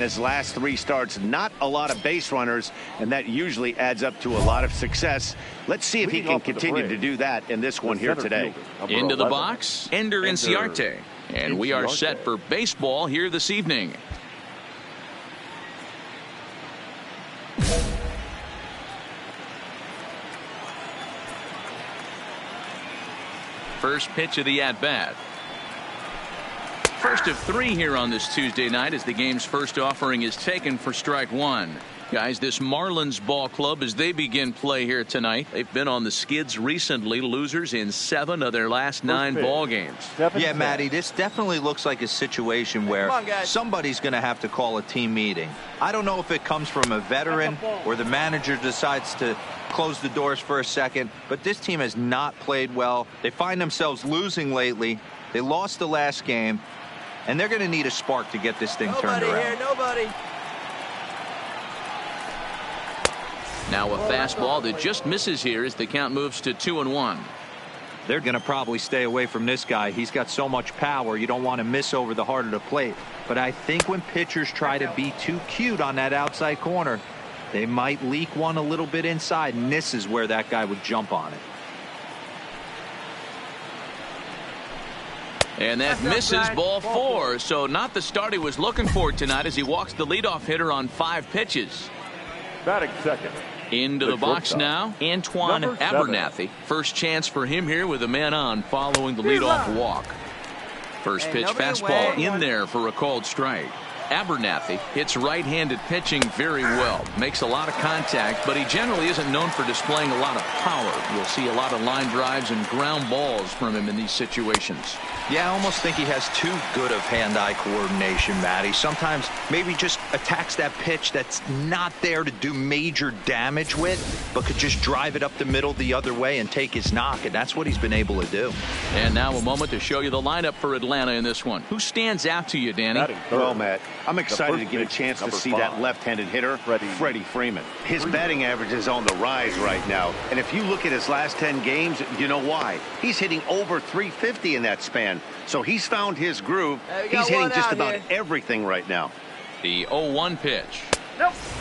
His last 3 starts, not a lot of base runners, and that usually adds up to a lot of success. Let's see if he can continue to do that in this one here today. Into the box, Ender Inciarte. And we are set for baseball here this evening. First pitch of the at-bat. First of 3 here on this Tuesday night as the game's first offering is taken for strike 1. Guys, this Marlins ball club, as they begin play here tonight, they've been on the skids recently, losers in 7 of their last 9 ball games. Yeah, Matty, this definitely looks like a situation where somebody's going to have to call a team meeting. I don't know if it comes from a veteran or the manager decides to close the doors for a second, but this team has not played well. They find themselves losing lately. They lost the last game, and they're going to need a spark to get this thing turned around. Nobody. Now a fastball that just misses here as the count moves to 2-1. They're going to probably stay away from this guy. He's got so much power, you don't want to miss over the heart of the plate. But I think when pitchers try to be too cute on that outside corner, they might leak one a little bit inside, and this is where that guy would jump on it. And that misses ball 4. So not the start he was looking for tonight as he walks the leadoff hitter on 5 pitches. Batting second. Into the box now, Antoine Abernathy. First chance for him here with a man on following the leadoff walk. First pitch fastball in there for a called strike. Abernathy hits right-handed pitching very well. Makes a lot of contact, but he generally isn't known for displaying a lot of power. You'll see a lot of line drives and ground balls from him in these situations. Yeah, I almost think he has too good of hand-eye coordination, Matty. Sometimes maybe just attacks that pitch that's not there to do major damage with, but could just drive it up the middle the other way and take his knock, and that's what he's been able to do. And now a moment to show you the lineup for Atlanta in this one. Who stands out to you, Danny? Well, Matt, I'm excited to get a chance to see that left-handed hitter, Freddie Freeman. His batting average is on the rise right now, and if you look at his last 10 games, you know why. He's hitting over 350 in that span. So he's found his groove. He's hitting just about everything right now. The 0-1 pitch.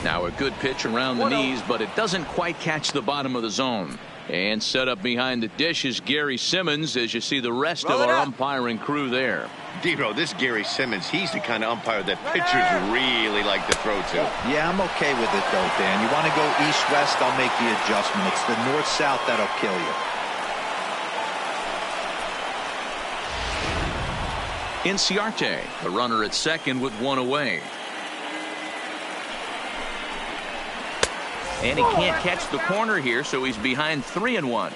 Now a good pitch around the knees, but it doesn't quite catch the bottom of the zone. And set up behind the dish is Gary Simmons as you see the rest of our umpiring crew there. D-Bro, this Gary Simmons, he's the kind of umpire that pitchers really like to throw to. Yeah, I'm okay with it, though, Dan. You want to go east-west, I'll make the adjustment. It's the north-south that'll kill you. Inciarte, the runner at second with 1 away. And he can't catch the corner here, so he's behind 3-1.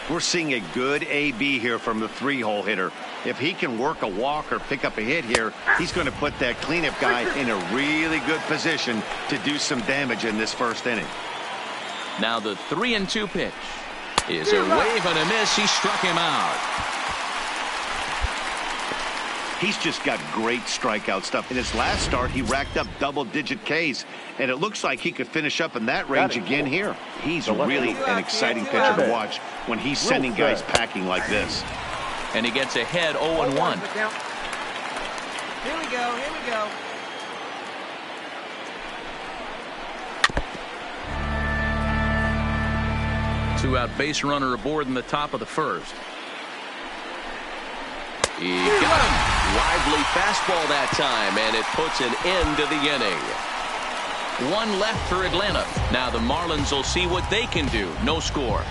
We're seeing a good AB here from the 3-hole hitter. If he can work a walk or pick up a hit here, he's going to put that cleanup guy in a really good position to do some damage in this first inning. Now the 3-2 pitch is a wave and a miss. He struck him out. He's just got great strikeout stuff. In his last start, he racked up double-digit Ks, and it looks like he could finish up in that range again here. He's really an exciting pitcher to watch when he's sending guys packing like this. And he gets ahead 0-1. Here we go. Here we go. Two-out base runner aboard in the top of the first. He got him. Lively fastball that time, and it puts an end to the inning. 1 left for Atlanta. Now the Marlins will see what they can do. No score.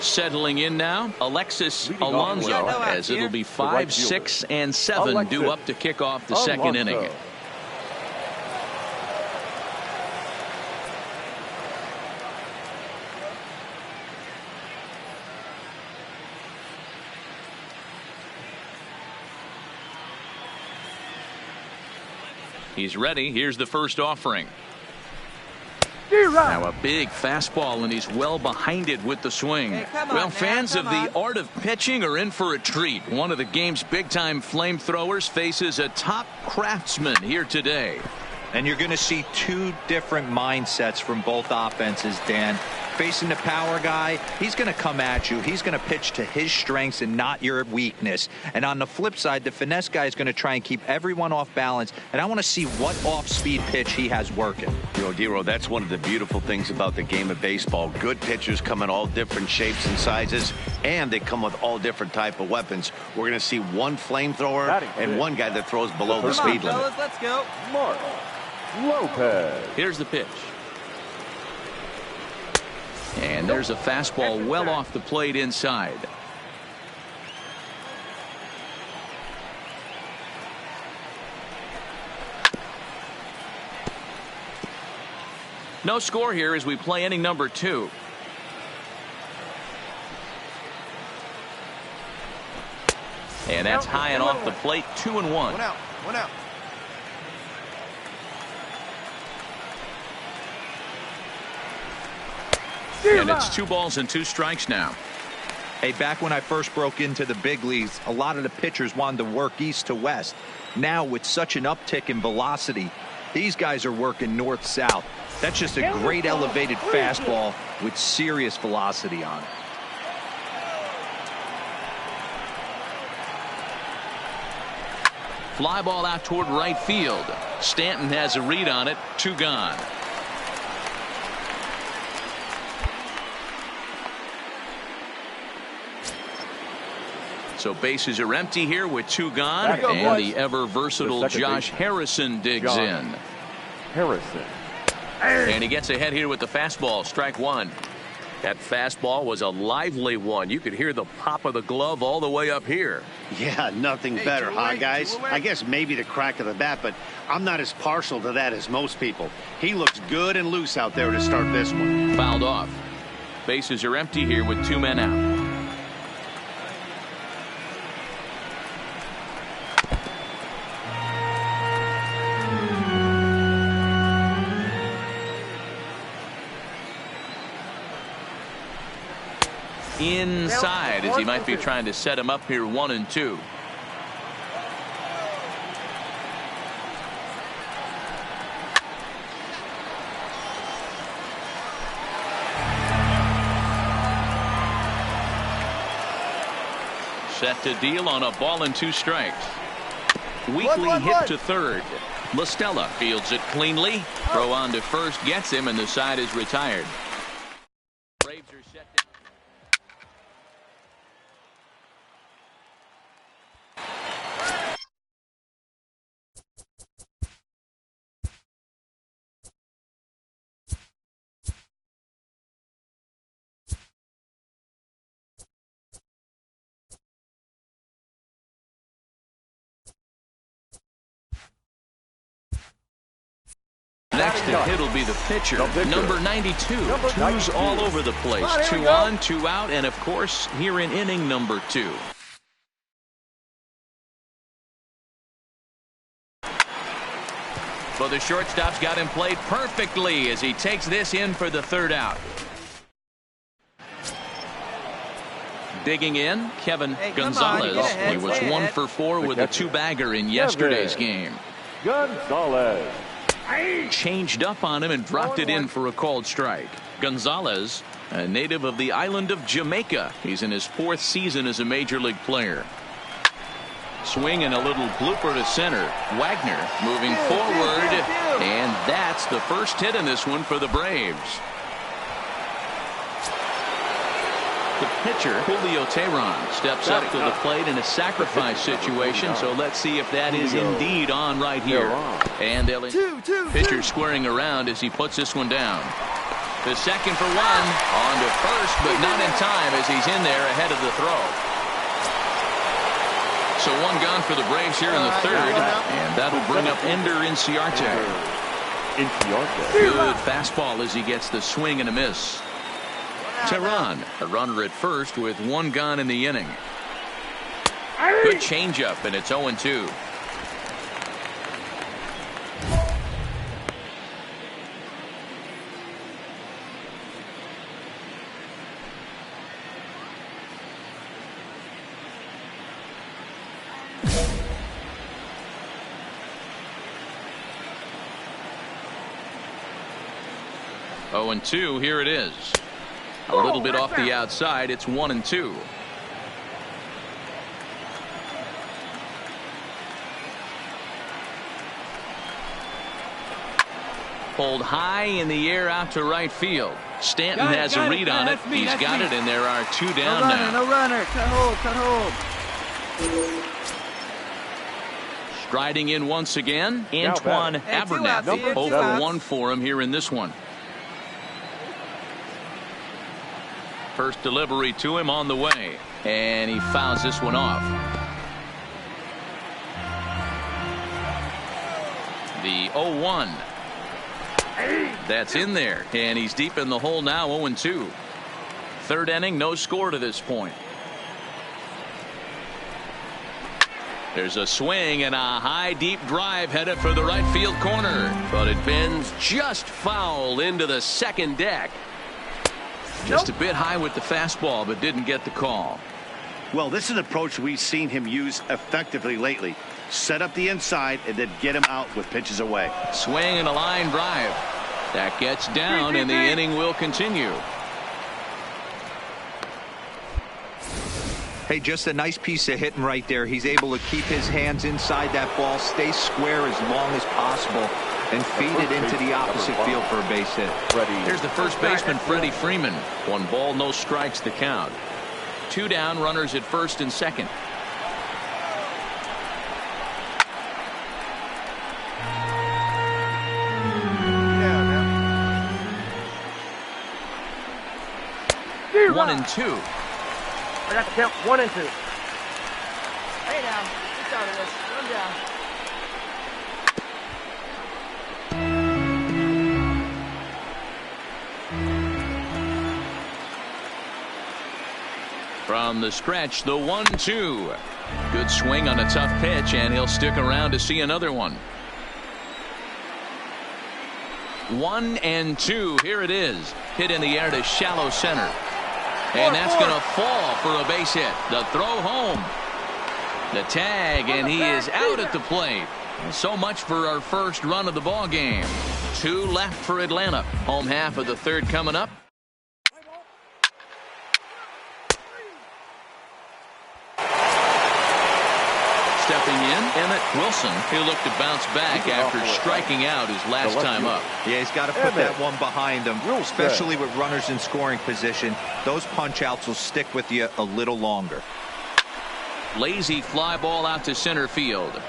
Settling in now, Alexis Alonso, as it'll be 5, 6, and 7 due up to kick off the second inning. He's ready. Here's the first offering. Now a big fastball, and he's well behind it with the swing. Well, fans of the art of pitching are in for a treat. One of the game's big-time flamethrowers faces a top craftsman here today. And you're going to see two different mindsets from both offenses, Dan. Facing the power guy, he's going to come at you. He's going to pitch to his strengths and not your weakness. And on the flip side, the finesse guy is going to try and keep everyone off balance. And I want to see what off-speed pitch he has working. Dero, that's one of the beautiful things about the game of baseball. Good pitchers come in all different shapes and sizes, and they come with all different type of weapons. We're going to see one flamethrower and one guy that throws below the speed limit. Let's go. Mark Lopez. Here's the pitch. And there's a fastball well off the plate inside. No score here as we play inning number 2. And that's high and off the plate, 2-1. One out. One out. And it's 2 balls and 2 strikes now. Hey, back when I first broke into the big leagues, a lot of the pitchers wanted to work east to west. Now, with such an uptick in velocity, these guys are working north-south. That's just a great elevated fastball with serious velocity on it. Fly ball out toward right field. Stanton has a read on it. 2 gone. So bases are empty here with 2 gone, and the ever versatile Josh Harrison digs in. Harrison. And he gets ahead here with the fastball, strike 1. That fastball was a lively one. You could hear the pop of the glove all the way up here. Yeah, nothing better, huh, guys? I guess maybe the crack of the bat, but I'm not as partial to that as most people. He looks good and loose out there to start this one. Fouled off. Bases are empty here with 2 men out. Inside as he might be trying to set him up here 1-2. Set to deal on a ball and 2 strikes. Weakly hit to third. LaStella fields it cleanly. Throw on to first gets him, and the side is retired. Braves are set to next to hit will be the pitcher, number 92. Twos all over the place. 2 on, 2 out, and of course, here in inning number 2. But the shortstop's got him played perfectly as he takes this in for the 3rd out. Digging in, Kevin Gonzalez. He was 1 for 4 with a 2-bagger in yesterday's game. Gonzalez. Changed up on him and dropped it in for a called strike. Gonzalez, a native of the island of Jamaica. He's in his 4th season as a major league player. Swing and a little blooper to center. Wagner moving forward, and that's the first hit in this one for the Braves. The pitcher, Julio Teheran, steps up to the plate in a sacrifice situation, so let's see if that is indeed on right here. And they'll pitcher squaring around as he puts this one down. The second for one. On to first, but not in time as he's in there ahead of the throw. So one gone for the Braves here in the third. And that'll bring up Ender Inciarte. Good fastball as he gets the swing and a miss. Tehran, a runner at first with one gone in the inning. Good changeup, and it's 0-2. Oh, and 2, here it is. A little bit off the outside. It's 1-2. Pulled high in the air out to right field. Stanton has a read on it. He's got it, and there are 2 down now. No runner. Cut hold. Striding in once again, Antoine Abernathy. 0-1 for him here in this one. First delivery to him on the way, and he fouls this one off. The 0-1. That's in there, and he's deep in the hole now. 0-2. Third inning, no score to this point. There's a swing and a high deep drive headed for the right field corner, but it bends just foul into the second deck. Just a bit high with the fastball, but didn't get the call. Well, this is an approach we've seen him use effectively lately. Set up the inside and then get him out with pitches away. Swing and a line drive. That gets down, and the inning will continue. Hey, just a nice piece of hitting right there. He's able to keep his hands inside that ball, stay square as long as possible, and feed it into the opposite field for a base hit. Here's the first baseman, Freddie Freeman. 1 ball, no strikes the count. 2 down, runners at first and second. Yeah, 1-2. I got the count. 1-2. Hey now, get out of this. Run down. From the stretch, the 1-2. Good swing on a tough pitch, and he'll stick around to see another one. 1-2. Here it is. Hit in the air to shallow center. And that's going to fall for a base hit. The throw home. The tag, and he is out at the plate. So much for our first run of the ball game. 2 left for Atlanta. Home half of the third coming up. Stepping in, Emmett Wilson, he'll look to bounce back after striking out his last time up. Yeah, he's got to put that one behind him, especially with runners in scoring position. Those punch-outs will stick with you a little longer. Lazy fly ball out to center field.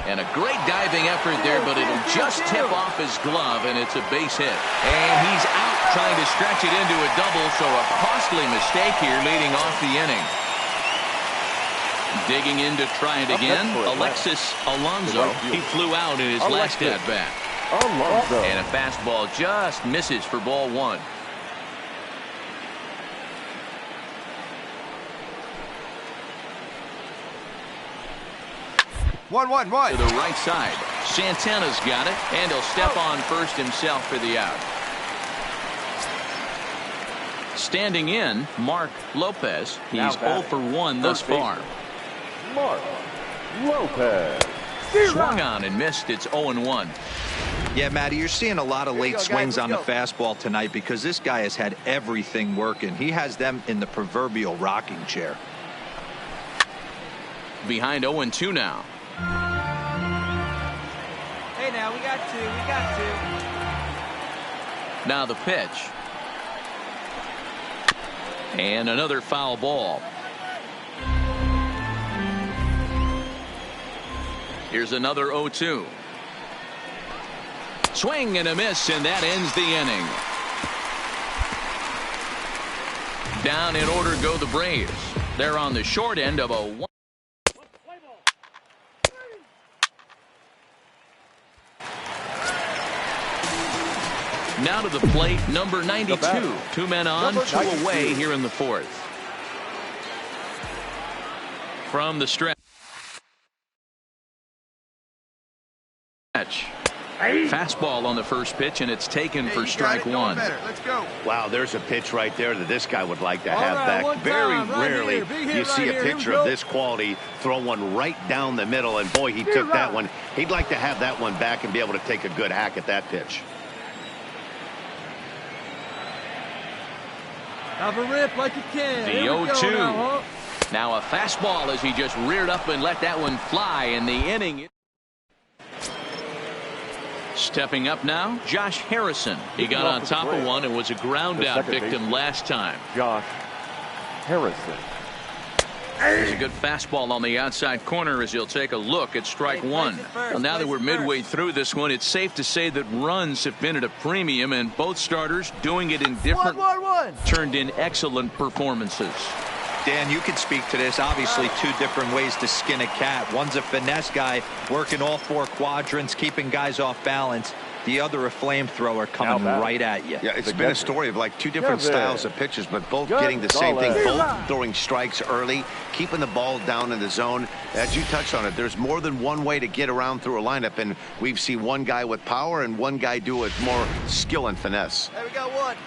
And a great diving effort there, but it'll just tip off his glove, and it's a base hit. And he's out trying to stretch it into a double, so a costly mistake here leading off the inning. Digging in to try it again, Alexis Alonso. He flew out in his last at-bat. And a fastball just misses for ball 1. To the right side. Santana's got it, and he'll step on first himself for the out. Standing in, Mark Lopez. He's 0 for 1 thus far. Mark Lopez. Swung on and missed. It's 0-1. Yeah, Matty, you're seeing a lot of late swings on the fastball tonight because this guy has had everything working. He has them in the proverbial rocking chair. Behind 0-2 now. Hey now, we got 2. Now the pitch. And another foul ball. Here's another 0-2. Swing and a miss, and that ends the inning. Down in order go the Braves. They're on the short end of a 1. Now to the plate, number 92. 2 men on, 2 away here in the 4th. From the stretch. Fastball on the first pitch, and it's taken for strike 1. Let's go. Wow, there's a pitch right there that this guy would like to have back. Very rarely you see a pitcher of this quality throw one right down the middle, and boy, he took that one. He'd like to have that one back and be able to take a good hack at that pitch. Have a rip like you can. The 0-2. Now a fastball as he just reared up and let that one fly in the inning. Stepping up now, Josh Harrison. He got on top of one and was a ground out victim last time. Josh Harrison. There's a good fastball on the outside corner as he'll take a look at strike 1. Well, now that we're midway through this one, it's safe to say that runs have been at a premium, and both starters doing it in different turned in excellent performances. Dan, you can speak to this. Obviously, 2 different ways to skin a cat. One's a finesse guy working all 4 quadrants, keeping guys off balance. The other, a flamethrower coming right at you. Yeah, it's been a story of like 2 different styles of pitches, but both getting the same thing. Both throwing strikes early, keeping the ball down in the zone. As you touched on it, there's more than one way to get around through a lineup, and we've seen one guy with power and one guy do it more skill and finesse. There we go, 1.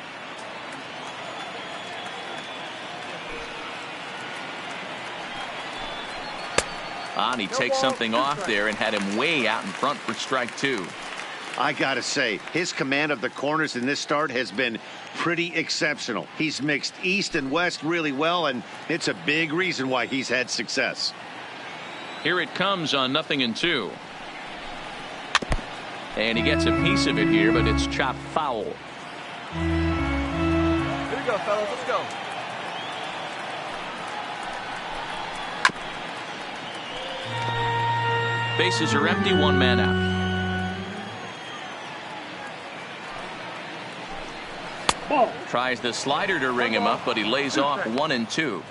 He takes something off there and had him way out in front for strike 2. I got to say, his command of the corners in this start has been pretty exceptional. He's mixed east and west really well, and it's a big reason why he's had success. Here it comes on 0-2. And he gets a piece of it here, but it's chopped foul. Here we go, fellas. Let's go. Bases are empty, 1 man out. Tries the slider to ring him up, but he lays off 1-2.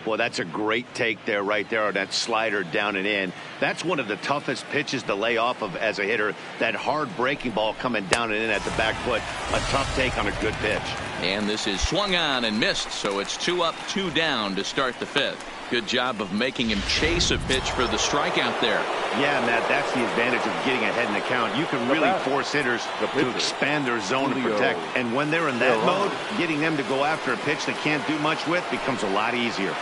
Well, that's a great take there, right there, on that slider down and in. That's one of the toughest pitches to lay off of as a hitter. That hard breaking ball coming down and in at the back foot. A tough take on a good pitch. And this is swung on and missed, so it's 2 up, 2 down to start the 5th. Good job of making him chase a pitch for the strikeout there. Yeah, Matt, that's the advantage of getting ahead in the count. You can really force hitters to expand their zone to protect. And when they're in that mode, getting them to go after a pitch they can't do much with becomes a lot easier.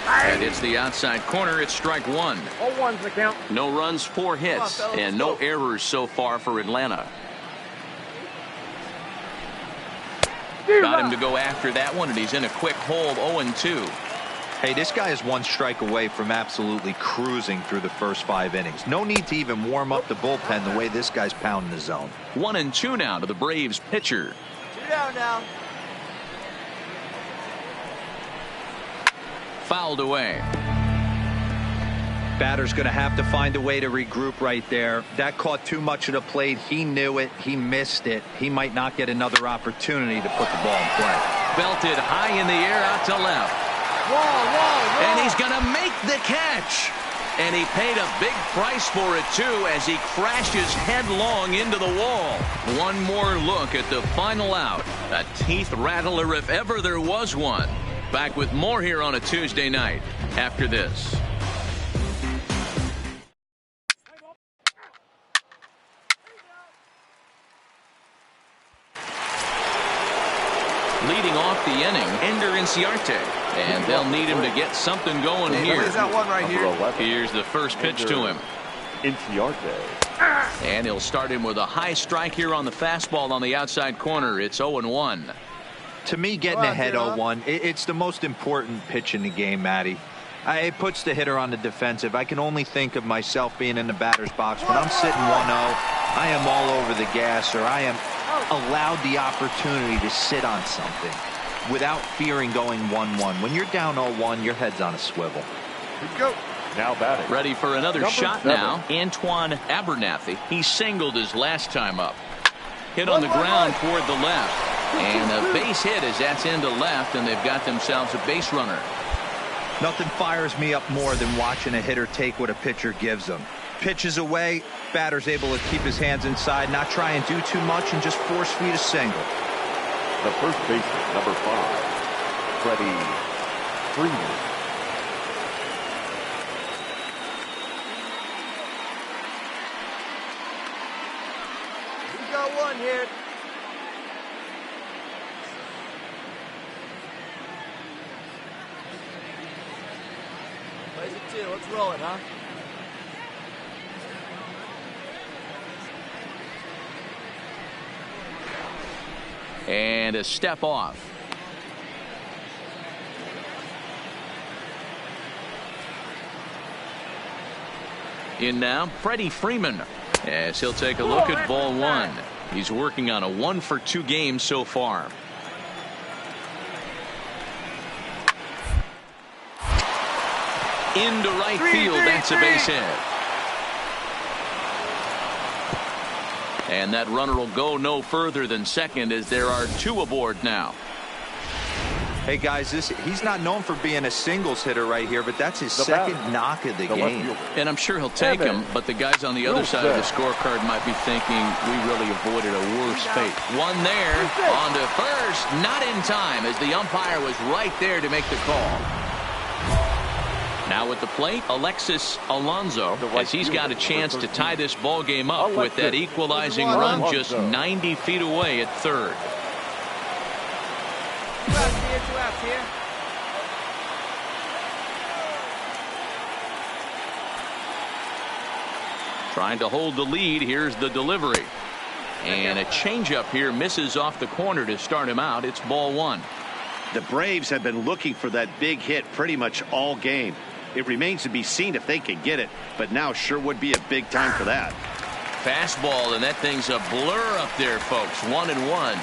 And it's the outside corner. It's strike 1. 0-1's the count. No runs, 4 hits, and no errors so far for Atlanta. Got him to go after that one, and he's in a quick hole, 0-2. Hey, this guy is 1 strike away from absolutely cruising through the first 5 innings. No need to even warm up the bullpen the way this guy's pounding the zone. 1-2 now to the Braves pitcher. 2 down now. Fouled away. Batter's going to have to find a way to regroup right there. That caught too much of the plate. He knew it. He missed it. He might not get another opportunity to put the ball in play. Belted high in the air out to left. Whoa. And he's going to make the catch. And he paid a big price for it, too, as he crashes headlong into the wall. One more look at the final out. A teeth rattler if ever there was one. Back with more here on a Tuesday night after this. Leading off the inning, Ender Inciarte. And they'll need him to get something going here. There's that one right here. Here's the first pitch to him. Inciarte. And he'll start him with a high strike here on the fastball on the outside corner. It's 0-1. To me, getting ahead 0-1, it's the most important pitch in the game, Matty. It puts the hitter on the defensive. I can only think of myself being in the batter's box. When I'm sitting 1-0, I am all over the gas, or I am allowed the opportunity to sit on something without fearing going 1-1. When you're down 0-1, your head's on a swivel. Here we go. Now batting. Ready for another shot 7. now. Antoine Abernathy. He singled his last time up. Hit on the ground toward the left. And a base hit as that's into left, and they've got themselves a base runner. Nothing fires me up more than watching a hitter take what a pitcher gives them. Pitches away, batter's able to keep his hands inside, not try and do too much, and just force feed a single. The first baseman, number 5, Freddie Freeman. We got one here. Plays it 2. Let's roll it, huh? And a step off. In now, Freddie Freeman, as he'll take a look at ball 1. He's working on a 1-for-2 game so far. Into right field, that's a base hit. And that runner will go no further than second as there are 2 aboard now. Hey guys, he's not known for being a singles hitter right here, but that's his second knock of the game. And I'm sure he'll take him, but the guys on the other side of the scorecard might be thinking we really avoided a worse fate. One there, on to first, not in time as the umpire was right there to make the call. Now at the plate, Alexis Alonso, as he's got a chance to tie this ball game up with that equalizing run just 90 feet away at third. 2 outs here, 2 outs here. Trying to hold the lead. Here's the delivery. And a changeup here misses off the corner to start him out. It's ball 1. The Braves have been looking for that big hit pretty much all game. It remains to be seen if they can get it, but now sure would be a big time for that. Fastball, and that thing's a blur up there, folks. 1-1.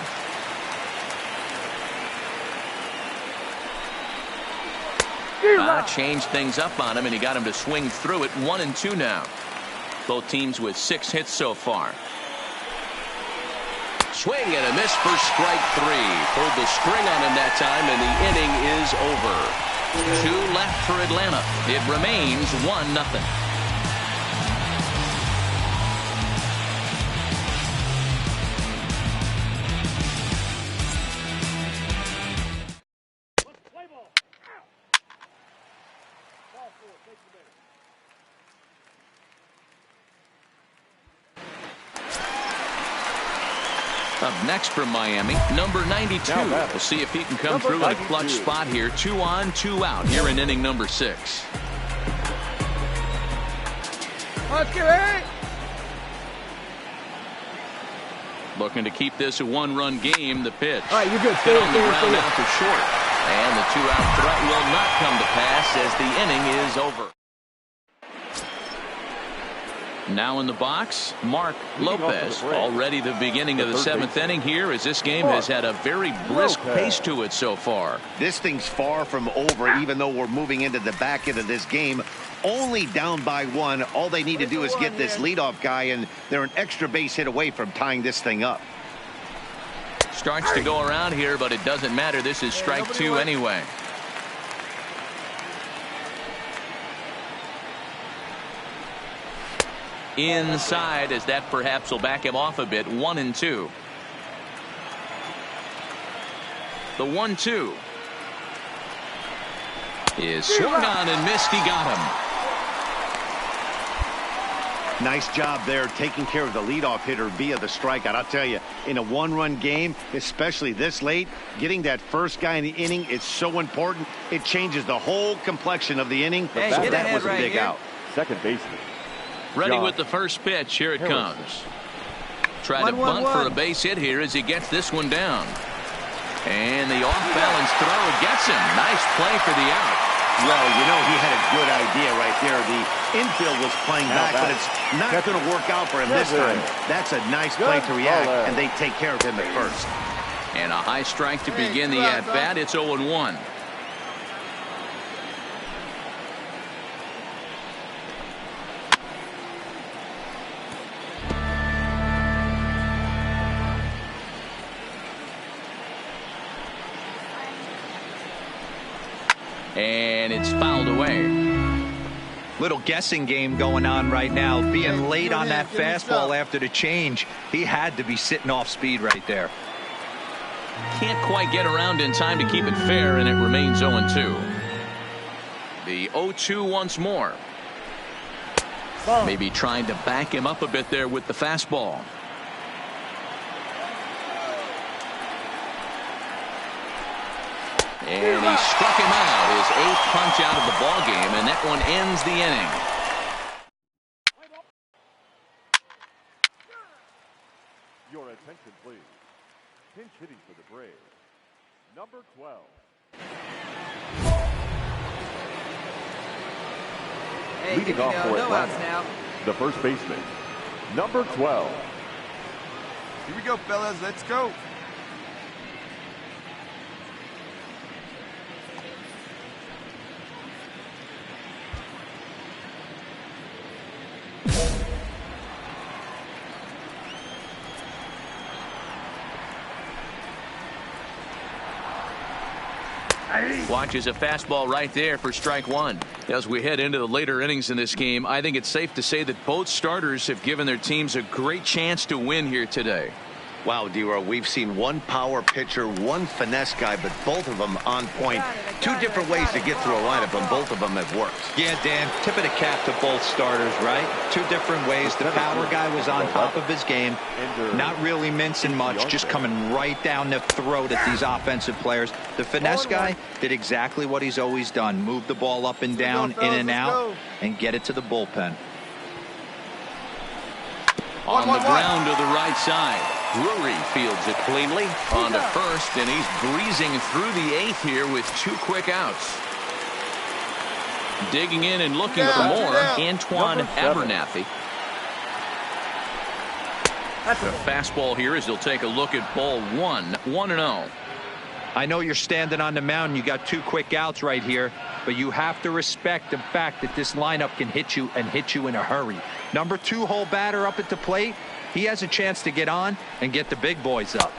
Changed things up on him, and he got him to swing through it. 1-2 now. Both teams with 6 hits so far. Swing and a miss for strike 3. Pulled the string on him that time, and the inning is over. 2 left for Atlanta. It remains 1-0. Up next from Miami, number 92. We'll see if he can come through in a clutch spot here. 2 on, 2 out here in inning number 6. Looking to keep this a 1-run game. The pitch. All right, you're good. Hit on the ground out for short. And the 2-out threat will not come to pass as the inning is over. Now in the box, Mark Lopez. Already the beginning of the 7th inning here as this game has had a very brisk pace to it so far. This thing's far from over, even though we're moving into the back end of this game. Only down by 1. All they need to do is get this leadoff guy, and they're an extra base hit away from tying this thing up. Starts to go around here, but it doesn't matter. This is strike 2 anyway. Inside, as that perhaps will back him off a bit. 1-2. The 1-2 is swung on and missed. He got him. Nice job there taking care of the leadoff hitter via the strikeout. I'll tell you, in a 1-run game, especially this late, getting that first guy in the inning is so important. It changes the whole complexion of the inning. Hey, so that was a big out. Second baseman. Ready with the first pitch. Here it comes. Try to bunt for a base hit here as he gets this one down. And the off-balance throw gets him. Nice play for the out. Well, you know, he had a good idea right there. The infield was playing back, but it's not going to work out for him this time. That's a nice play to react, and they take care of him at first. And a high strike to begin the at-bat. It's 0-1. And it's fouled away. Little guessing game going on right now. Being late on that fastball after the change, he had to be sitting off speed right there. Can't quite get around in time to keep it fair, and it remains 0-2. The 0-2 once more. Maybe trying to back him up a bit there with the fastball. And he struck him out, his 8th punch out of the ball game, and that one ends the inning. Your attention, please. Pinch hitting for the Braves, number 12. Hey, Leading off for Atlanta, the first baseman, number 12. Here we go, fellas. Let's go. Watches a fastball right there for strike one. As we head into the later innings in this game, I think it's safe to say that both starters have given their teams a great chance to win here today. Wow, D-Row, we've seen one power pitcher, one finesse guy, but both of them on point. Two different ways to get through a lineup, and both of them have worked. Yeah, Dan, tip of the cap to both starters, right? Two different ways. The power guy was on top of his game, not really mincing much, just coming right down the throat at these offensive players. The finesse guy did exactly what he's always done, move the ball up and down, in and out, and get it to the bullpen. On the ground to the right side. Drury fields it cleanly on to first, and he's breezing through the 8th here with 2 quick outs. Digging in and looking for more, Antoine Abernathy. The fastball here as he'll take a look at ball 1, 1-0. I know you're standing on the mound. You got 2 quick outs right here, but you have to respect the fact that this lineup can hit you and hit you in a hurry. Number 2 hole batter up at the plate. He has a chance to get on and get the big boys up.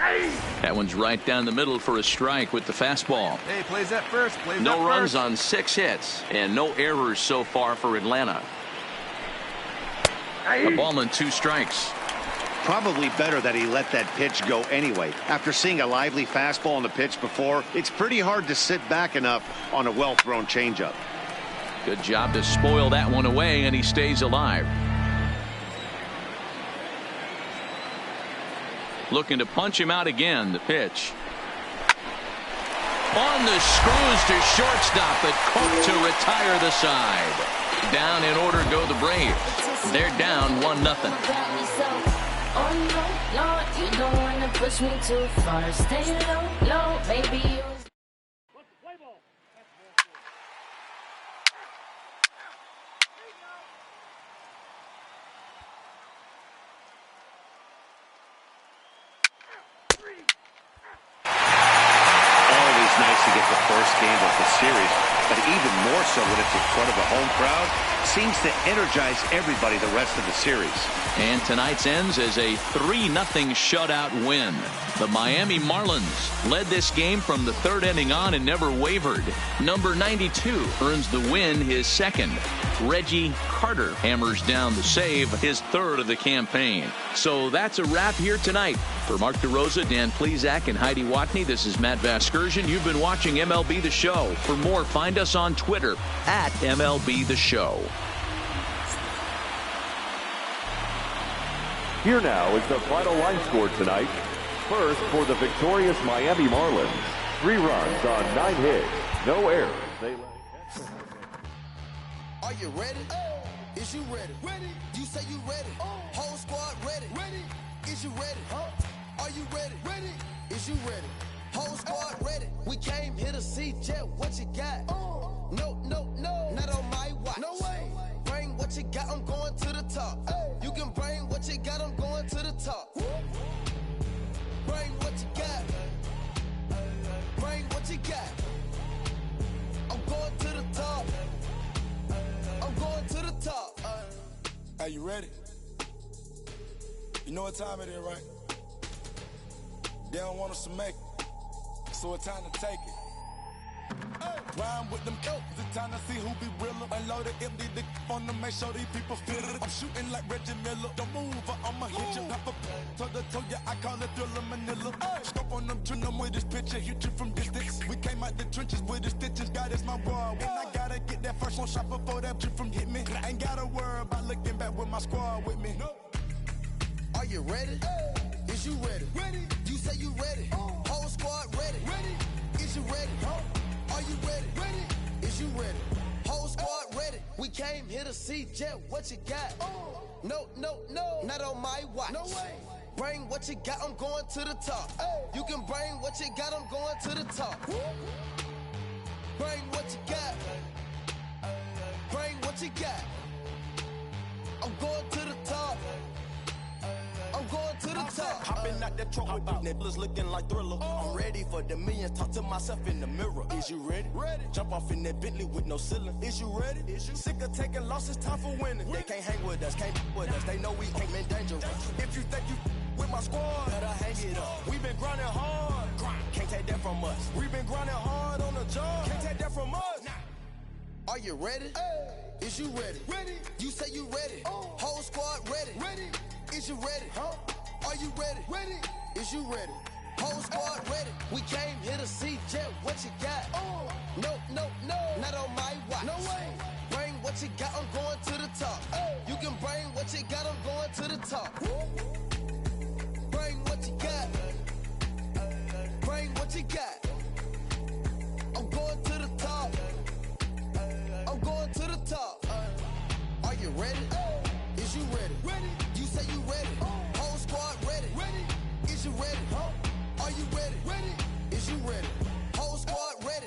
That one's right down the middle for a strike with the fastball. Hey, plays that first. No runs on 6 hits and no errors so far for Atlanta. A ball and 2 strikes. Probably better that he let that pitch go anyway. After seeing a lively fastball on the pitch before, it's pretty hard to sit back enough on a well-thrown changeup. Good job to spoil that one away, and he stays alive. Looking to punch him out again. The pitch. On the screws to shortstop, but Cook to retire the side. Down in order go the Braves. They're down 1-0. Oh no, Lord, you don't wanna push me too far. Stay low, low, baby. You Always nice to get the first game of the series, but even more so when it's in front of a home crowd. Seems to energize everybody the rest of the series. And tonight's ends as a 3-0 shutout win. The Miami Marlins led this game from the 3rd inning on and never wavered. Number 92 earns the win, his 2nd. Reggie Carter hammers down the save, his 3rd of the campaign. So that's a wrap here tonight. For Mark DeRosa, Dan Plesac, and Heidi Watney, this is Matt Vasgersian. You've been watching MLB The Show. For more, find us on Twitter at MLB The Show. Here now is the final line score tonight. First, for the victorious Miami Marlins, 3 runs on 9 hits, no errors. Are you ready? Is you ready? Ready. You say you ready. Whole squad ready. Ready. Is you ready? Are you ready? Ready. Is you ready? Whole squad ready. We came here to see Jet. What you got? No, no, no. Not on my watch. No way. Bring what you got. I'm going to the top. You can bring what you got. I'm going to the top. Bring what you got. Bring what you got. I'm going to the top. I'm going to the top. Are you ready? You know what time it is, right? They don't want us to make it, so it's time to take it. Rhyme with them coats, it's time to see who be realer. Unloaded, empty the on them, make sure these people feel it. I'm shooting like Reggie Miller. Don't move or I'ma hit you. Pop up, toe to toe, yeah, I call it Thriller Manila. Stop on them, trim them with this picture, hit you from distance. We came out the trenches with the stitches, God is my war. When I gotta get that first one shot before that trip from hit me. I ain't gotta worry about looking back with my squad with me. Are you ready? Is you ready? Ready. You say you ready. Whole squad ready. Ready. Is you ready? Are you ready? Ready. Is you ready? Whole squad ready. We came here to see Jet. What you got? No, no, no. Not on my watch. No way. Bring what you got. I'm going to the top. You can bring what you got. I'm going to the top. Bring what you got. Bring what you got. I'm going to the top. I'm going to the top. Hopping out that truck with the niggas looking like Thriller. I'm ready for the millions. Talk to myself in the mirror. Is you ready? Ready. Jump off in that Bentley with no ceiling. Is you ready? Is you sick of taking losses? Time for winning. They can't hang with us. Can't with us. They know we ain't been dangerous. If you think you with my squad, better hang it up. We been grinding hard. Can't take that from us. We been grinding hard on the job. Can't take that from us. Are you ready? Is you ready? Ready. You say you ready. Whole squad ready. Ready. Is you ready? Are you ready? Ready. Is you ready? Whole squad ready. We came here to see Jet. What you got? No, no, no. Not on my watch. No way. Bring what you got. I'm going to the top. You can bring what you got. I'm going to the top. Bring what you got. Bring what you got. I'm going to the top. I'm going to the top. Are you ready? Is you ready? Ready. You say you ready. Whole squad ready. Ready. Is you ready? Are you ready? Ready. Is you ready? Whole squad ready.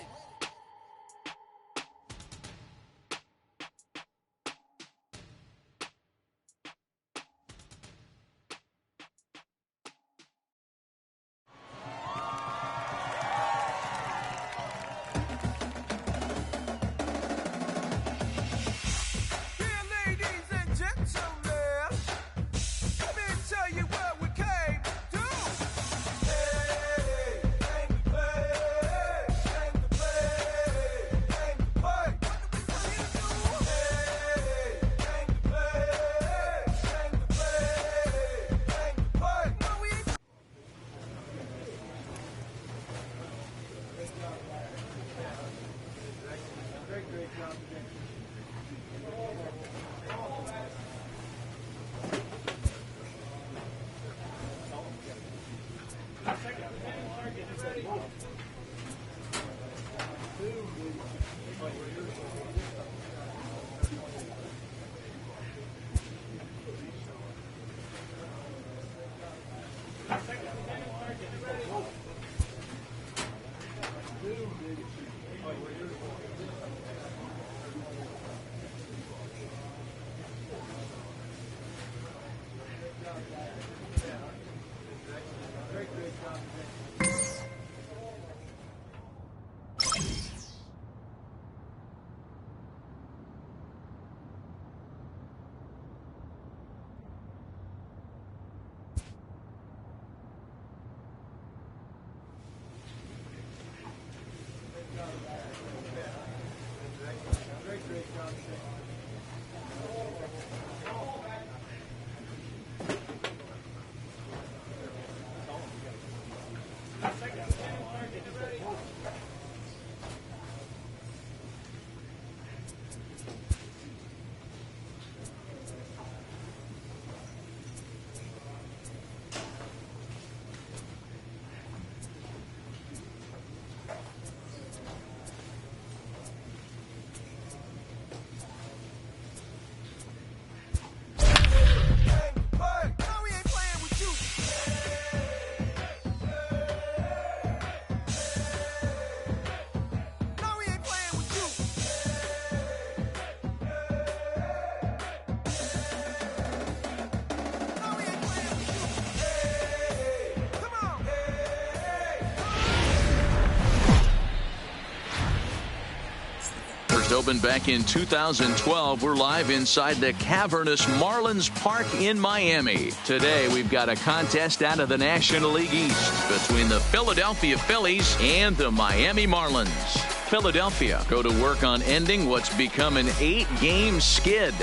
Opened back in 2012. We're live inside the cavernous Marlins Park in Miami. Today, we've got a contest out of the National League East between the Philadelphia Phillies and the Miami Marlins. Philadelphia go to work on ending what's become an 8-game skid.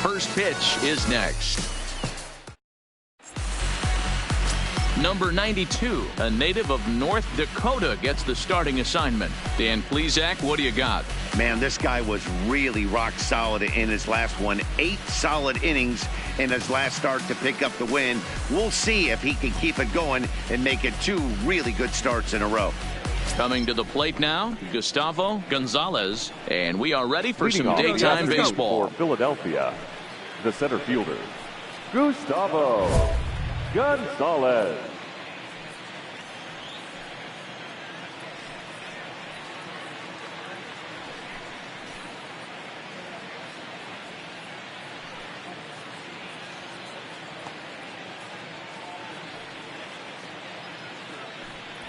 First pitch is next. Number 92, a native of North Dakota, gets the starting assignment. Dan Plesac, what do you got? Man, this guy was really rock solid in his last one. 8 solid innings in his last start to pick up the win. We'll see if he can keep it going and make it 2 really good starts in a row. Coming to the plate now, Gustavo Gonzalez, and we are ready for some daytime baseball. For Philadelphia, the center fielder, Gustavo Gonzalez.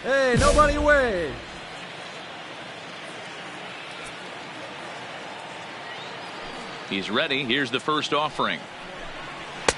Hey, nobody away. He's ready. Here's the first offering.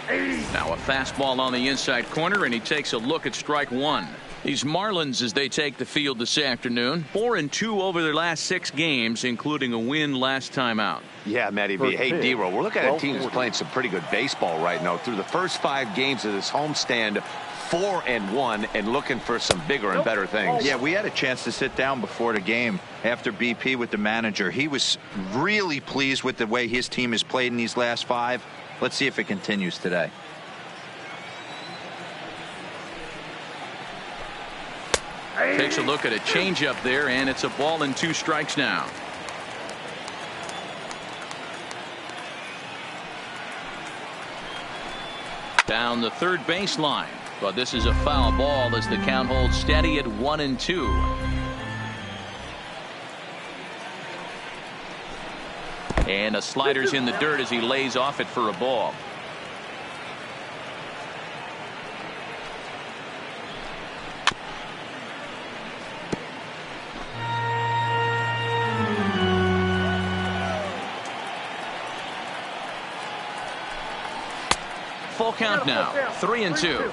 Now a fastball on the inside corner, and he takes a look at strike 1. These Marlins, as they take the field this afternoon, 4-2 over their last 6 games, including a win last time out. Yeah, Matty B. Hey, D-Roll, we're looking at a team that's playing some pretty good baseball right now. Through the first 5 games of this homestand, 4-1, and looking for some bigger and better things. Yeah, we had a chance to sit down before the game after BP with the manager. He was really pleased with the way his team has played in these last 5. Let's see if it continues today. Takes a look at a changeup there, and it's a ball and 2 strikes now. Down the third baseline, but this is a foul ball as the count holds steady at 1-2. And a slider's in the dirt as he lays off it for a ball. Full count now, 3-2.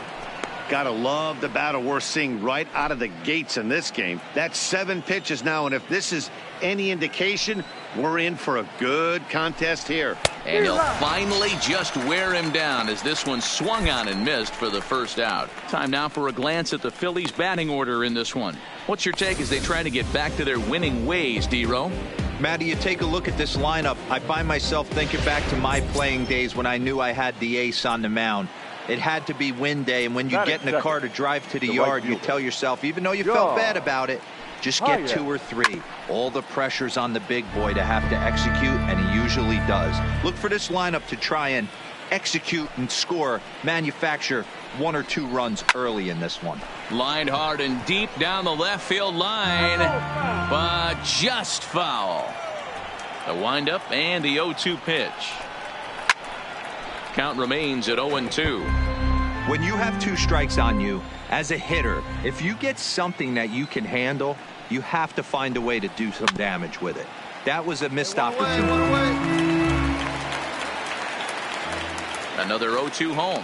Gotta love the battle we're seeing right out of the gates in this game. That's 7 pitches now, and if this is any indication, we're in for a good contest here. And he'll finally just wear him down as this one swung on and missed for the first out. Time now for a glance at the Phillies' batting order in this one. What's your take as they try to get back to their winning ways, D-Row? Matty, you take a look at this lineup. I find myself thinking back to my playing days when I knew I had the ace on the mound. It had to be win day, and when you get in the car to drive to the yard, you tell yourself, even though you felt bad about it, just get 2 or 3. All the pressure's on the big boy to have to execute, and he usually does. Look for this lineup to try and execute and score, manufacture 1 or 2 runs early in this one. Lined hard and deep down the left field line, but just foul. The windup and the 0-2 pitch. Count remains at 0-2. When you have 2 strikes on you, as a hitter, if you get something that you can handle, you have to find a way to do some damage with it. That was a missed opportunity. Another 0-2 home.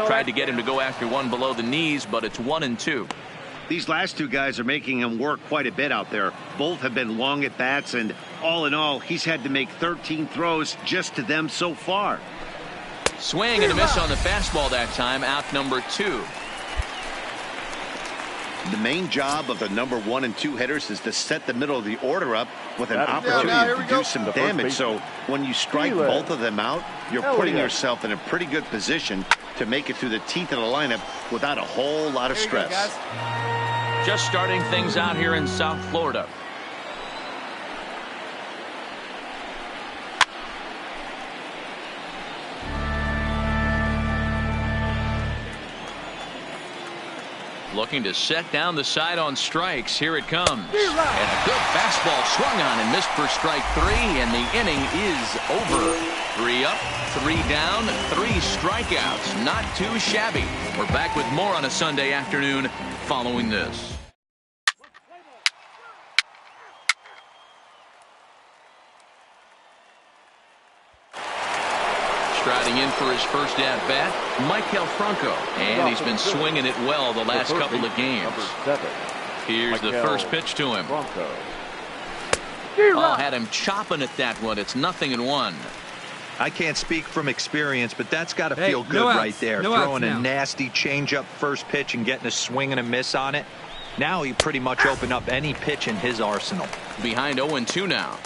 Tried to get him to go after one below the knees, but it's 1-2. These last 2 guys are making him work quite a bit out there. Both have been long at bats, and all in all, he's had to make 13 throws just to them so far. Swing and a miss on the fastball that time, out number 2. The main job of the number 1 and 2 hitters is to set the middle of the order up with an opportunity to do some damage. So when you strike both of them out, you're putting yourself in a pretty good position to make it through the teeth of the lineup without a whole lot of stress. Just starting things out here in South Florida. Looking to set down the side on strikes. Here it comes. And a good fastball swung on and missed for strike 3, and the inning is over. 3 up, 3 down, 3 strikeouts. Not too shabby. We're back with more on a Sunday afternoon following this. Striding in for his first at-bat, Michael Franco. And he's been swinging it well the last couple of games. Here's the first pitch to him. Had him chopping at that one. It's 0-1. I can't speak from experience, but that's got to feel good right there. Throwing a nasty changeup first pitch and getting a swing and a miss on it. Now he pretty much opened up any pitch in his arsenal. Behind 0-2 now.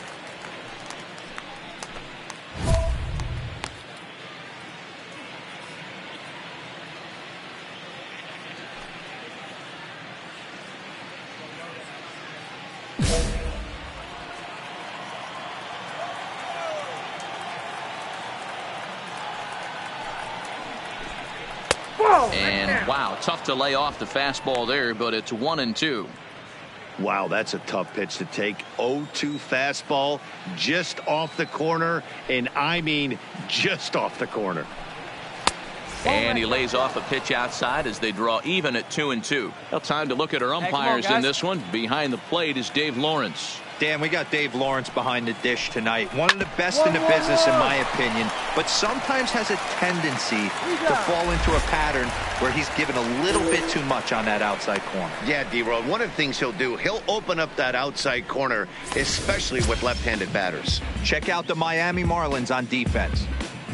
And wow, tough to lay off the fastball there, but it's 1-2. Wow, that's a tough pitch to take. 0-2 fastball just off the corner, and I mean just off the corner. And he lays off a pitch outside as they draw even at 2-2. Well, time to look at our umpires in this one. Behind the plate is Dave Lawrence. Dan, we got Dave Lawrence behind the dish tonight. One of the best in the business, in my opinion, but sometimes has a tendency to fall into a pattern where he's given a little bit too much on that outside corner. Yeah, D-Roll, one of the things he'll do, he'll open up that outside corner, especially with left-handed batters. Check out the Miami Marlins on defense.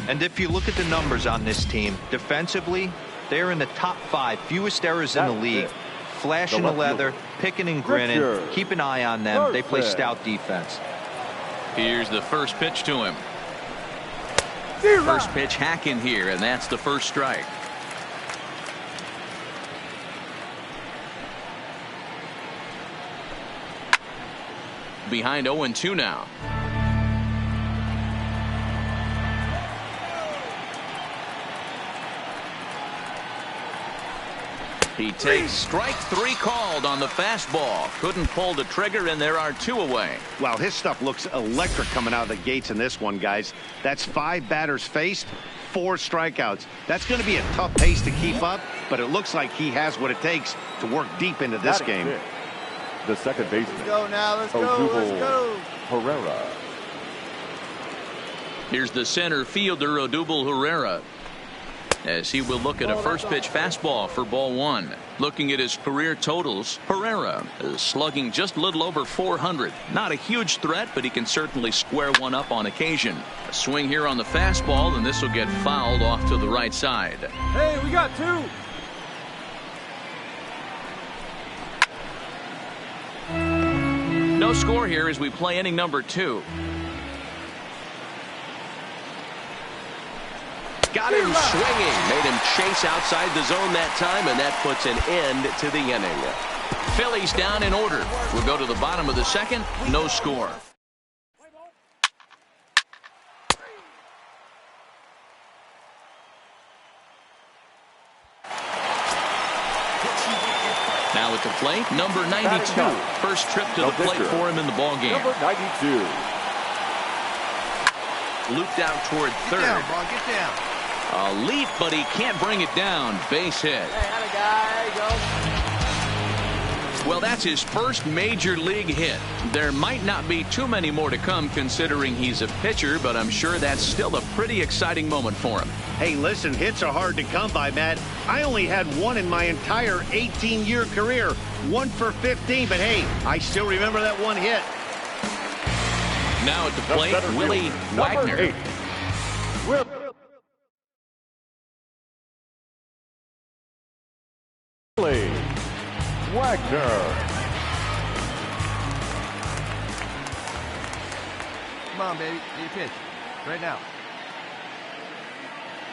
And if you look at the numbers on this team, defensively, they're in the top 5, fewest errors in the league. Flashing the leather, picking and grinning. Keep an eye on them. They play stout defense. Here's the first pitch to him. First pitch hacking here, and that's the first strike. Behind 0-2 now. He takes strike 3 called on the fastball. Couldn't pull the trigger, and there are 2 away. Wow, his stuff looks electric coming out of the gates in this one, guys. That's 5 batters faced, 4 strikeouts. That's going to be a tough pace to keep up, but it looks like he has what it takes to work deep into this game. The second baseman. Let's go now. Let's go. Herrera. Here's the center fielder, Odubel Herrera, as he will look at a first pitch fastball for ball 1. Looking at his career totals, Herrera is slugging just a little over 400. Not a huge threat, but he can certainly square one up on occasion. A swing here on the fastball, and this will get fouled off to the right side. Hey, we got 2. No score here as we play inning number 2. Got him swinging. Made him chase outside the zone that time, and that puts an end to the inning. Phillies down in order. We'll go to the bottom of the second. No score. Now at the plate, number 92. First trip to the plate for him in the ballgame. Number 92. Looped out toward third. Get down, bro. Get down. A leap, but he can't bring it down. Base hit. Hey, guy, go. Well, that's his first major league hit. There might not be too many more to come considering he's a pitcher, but I'm sure that's still a pretty exciting moment for him. Hey, listen, hits are hard to come by, Matt. I only had 1 in my entire 18-year career. 1 for 15, but hey, I still remember that 1 hit. Now at the plate, Willie Wagner. 8. Willie Wagner. Come on, baby. Get your pitch. Right now.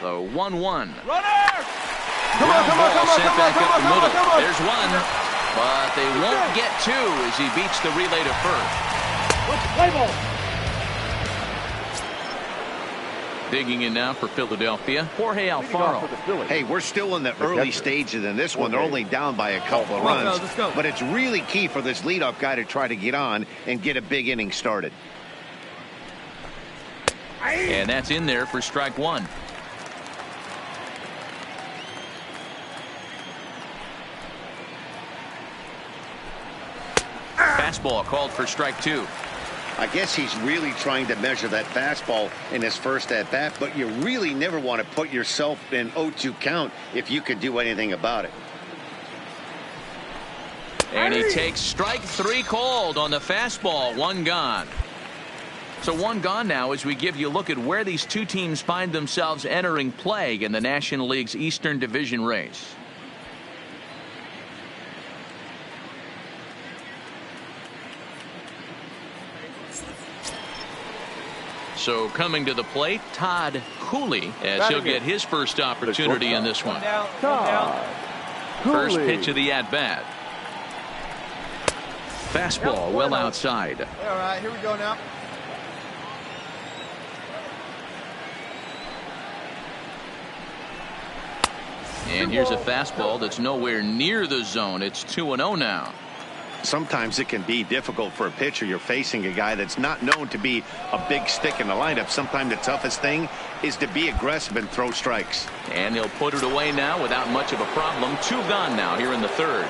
The 1-1. Runner! Come on. There's one, but they won't get 2 as he beats the relay to first. Play ball. Digging in now for Philadelphia, Jorge Alfaro. Hey, we're still in the early stages in this one. They're only down by a couple of runs. Let's go. But it's really key for this leadoff guy to try to get on and get a big inning started. And that's in there for strike 1. Fastball called for strike 2. I guess he's really trying to measure that fastball in his first at-bat, but you really never want to put yourself in 0-2 count if you could do anything about it. And And he takes strike 3 called on the fastball. 1 gone. So 1 gone now as we give you a look at where these two teams find themselves entering play in the National League's Eastern Division race. So coming to the plate, Todd Cooley, as he'll get his first opportunity in this one. First pitch of the at-bat. Fastball well outside. All right, here we go now. And here's a fastball that's nowhere near the zone. It's 2-0 now. Sometimes it can be difficult for a pitcher. You're facing a guy that's not known to be a big stick in the lineup. Sometimes the toughest thing is to be aggressive and throw strikes. And he'll put it away now without much of a problem. 2 gone now here in the 3rd.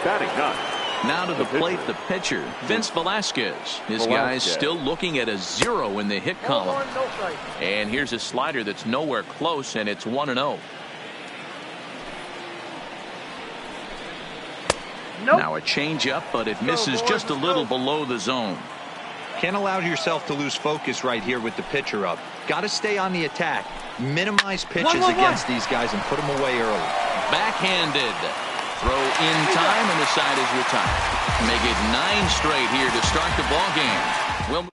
Batting ninth. Now to the plate, the pitcher, Vince Velasquez. His guys still looking at a 0 in the hit column. And here's a slider that's nowhere close, and it's 1-0. Now a changeup, but it misses just a little below the zone. Can't allow yourself to lose focus right here with the pitcher up. Got to stay on the attack. Minimize pitches against these guys and put them away early. Backhanded. Throw in time, and the side is retired. Make it 9 straight here to start the ball game.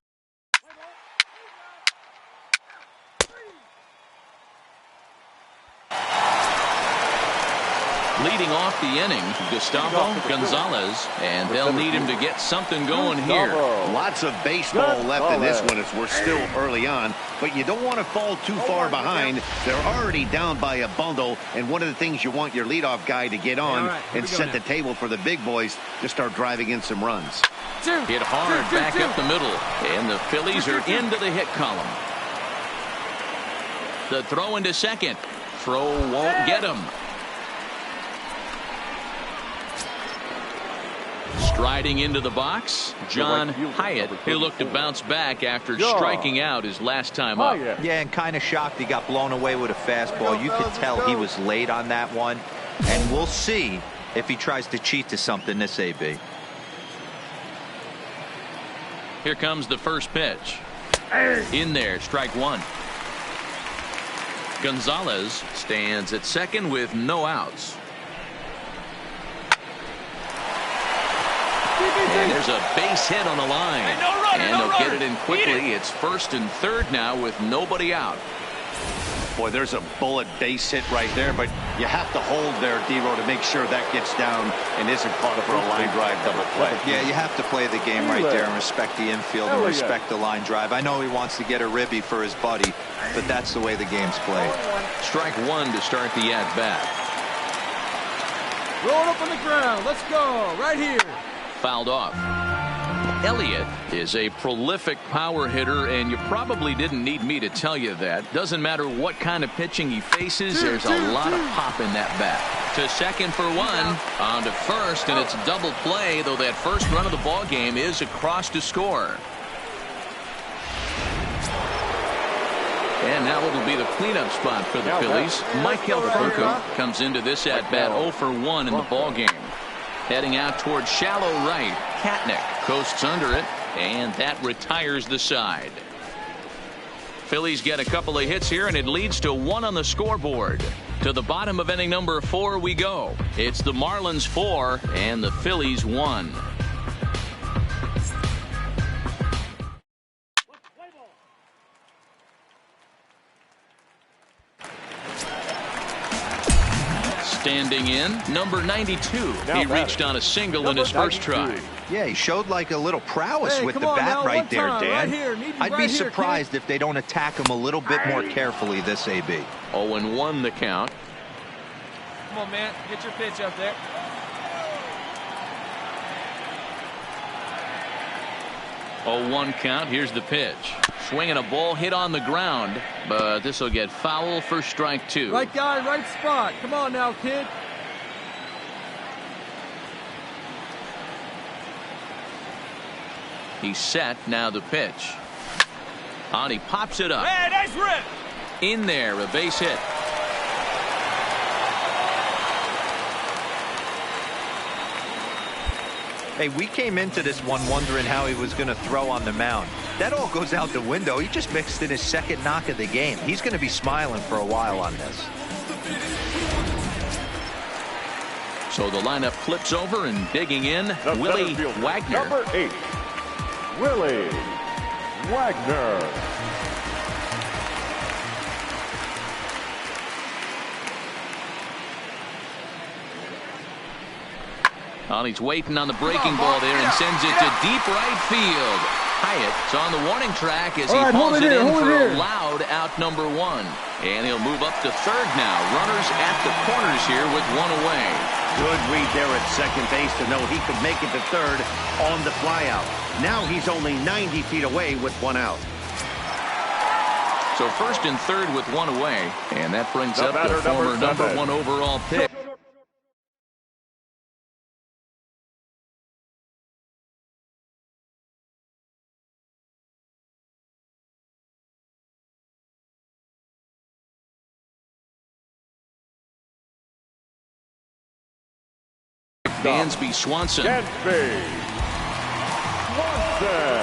Leading off the inning, Gustavo Gonzalez, and they'll need him to get something going here. Lots of baseball left in this one as we're still early on, but you don't want to fall too far behind. They're already down by a bundle, and one of the things you want your leadoff guy to get on and set the table for the big boys to start driving in some runs. Hit hard back up the middle, and the Phillies are into the hit column. The throw into second. Throw won't get him. Striding into the box, John Hyatt, who looked to bounce back after striking out his last time up. Yeah, and kind of shocked he got blown away with a fastball. You could tell he was late on that one. And we'll see if he tries to cheat to something this AB. Here comes the first pitch. In there, strike 1. Gonzalez stands at second with no outs. And there's a base hit on the line. And they'll get it in quickly. It's 1st and 3rd now with nobody out. Boy, there's a bullet base hit right there, but you have to hold there, D-Row, to make sure that gets down and isn't caught for a line drive double play. Yeah, you have to play the game right there and respect the infield and respect the line drive. I know he wants to get a ribby for his buddy, but that's the way the game's played. Strike 1 to start the at-bat. Roll it up on the ground. Let's go. Right here. Fouled off. Elliott is a prolific power hitter, and you probably didn't need me to tell you that. Doesn't matter what kind of pitching he faces, there's a lot of pop in that bat. To second for 1, on to first, and it's double play, though that first run of the ball game is across to score. And now it'll be the cleanup spot for the Phillies. Michael Furco comes into this at-bat 0 for 1 in the ball game. Heading out towards shallow right. Katnick coasts under it, and that retires the side. Phillies get a couple of hits here, and it leads to 1 on the scoreboard. To the bottom of inning number 4 we go. It's the Marlins 4 and the Phillies 1. Standing in, number 92. He reached on a single in his first try. Yeah, he showed like a little prowess with the bat right there, Dan. I'd be surprised if they don't attack him a little bit more carefully this AB. 0-1 the count. Come on, man. Get your pitch up there. Oh, 1 count. Here's the pitch. Swinging a ball hit on the ground, but this will get foul for strike 2. Right guy, right spot. Come on now, kid. He's set. Now the pitch. On, he pops it up. Hey, nice rip. In there, a base hit. Hey, we came into this one wondering how he was going to throw on the mound. That all goes out the window. He just mixed in his second knock of the game. He's going to be smiling for a while on this. So the lineup flips over and digging in, Willie Wagner. Number 8, Willie Wagner. Well, he's waiting on the breaking ball there and sends it to deep right field. Hyatt's on the warning track as he pulls it in for a loud out number 1. And he'll move up to third now. Runners at the corners here with one away. Good read there at second base to know he could make it to third on the flyout. Now he's only 90 feet away with one out. So first and third with one away. And that brings up the former number 1 overall pick. Dansby Swanson. Dansby Swanson.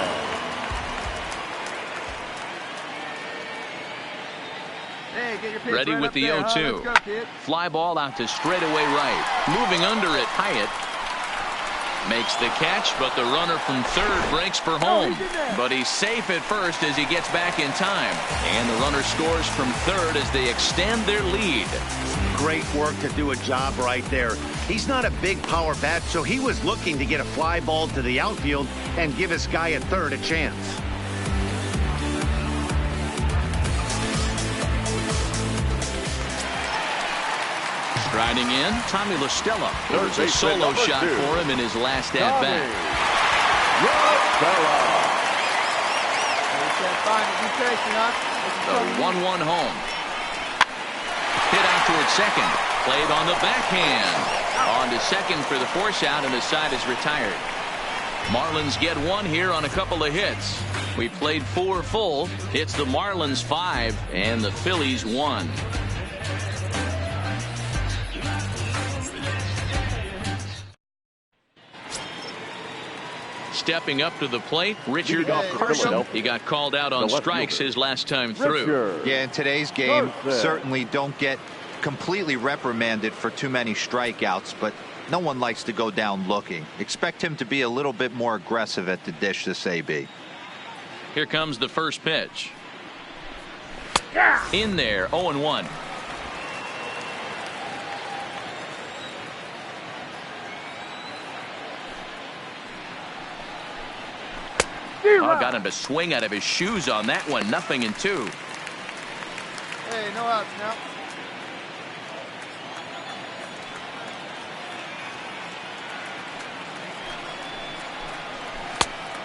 Hey, get your pitch Ready right with up the there, 0-2. Let's go, kid. Fly ball out to straightaway right. Moving under it, Hyatt makes the catch, but the runner from third breaks for home. But he's safe at first as he gets back in time. And the runner scores from third as they extend their lead. Great work to do a job right there. He's not a big power bat, so he was looking to get a fly ball to the outfield and give his guy at third a chance. Striding in, Tommy La Stella. It was a solo shot for him in his last at-bat. The 1-1 home. Hit out towards second. Played on the backhand. On to second for the force out, and the side is retired. Marlins get one here on a couple of hits. We played 4 full. It's the Marlins 5 and the Phillies 1. Stepping up to the plate, Richard Carson. He got called out on strikes his last time through. Yeah, in today's game, certainly don't get completely reprimanded for too many strikeouts, but no one likes to go down looking. Expect him to be a little bit more aggressive at the dish this AB. Here comes the first pitch. In there, 0-1. Oh, got him to swing out of his shoes on that one. 0-2. Hey, no outs now.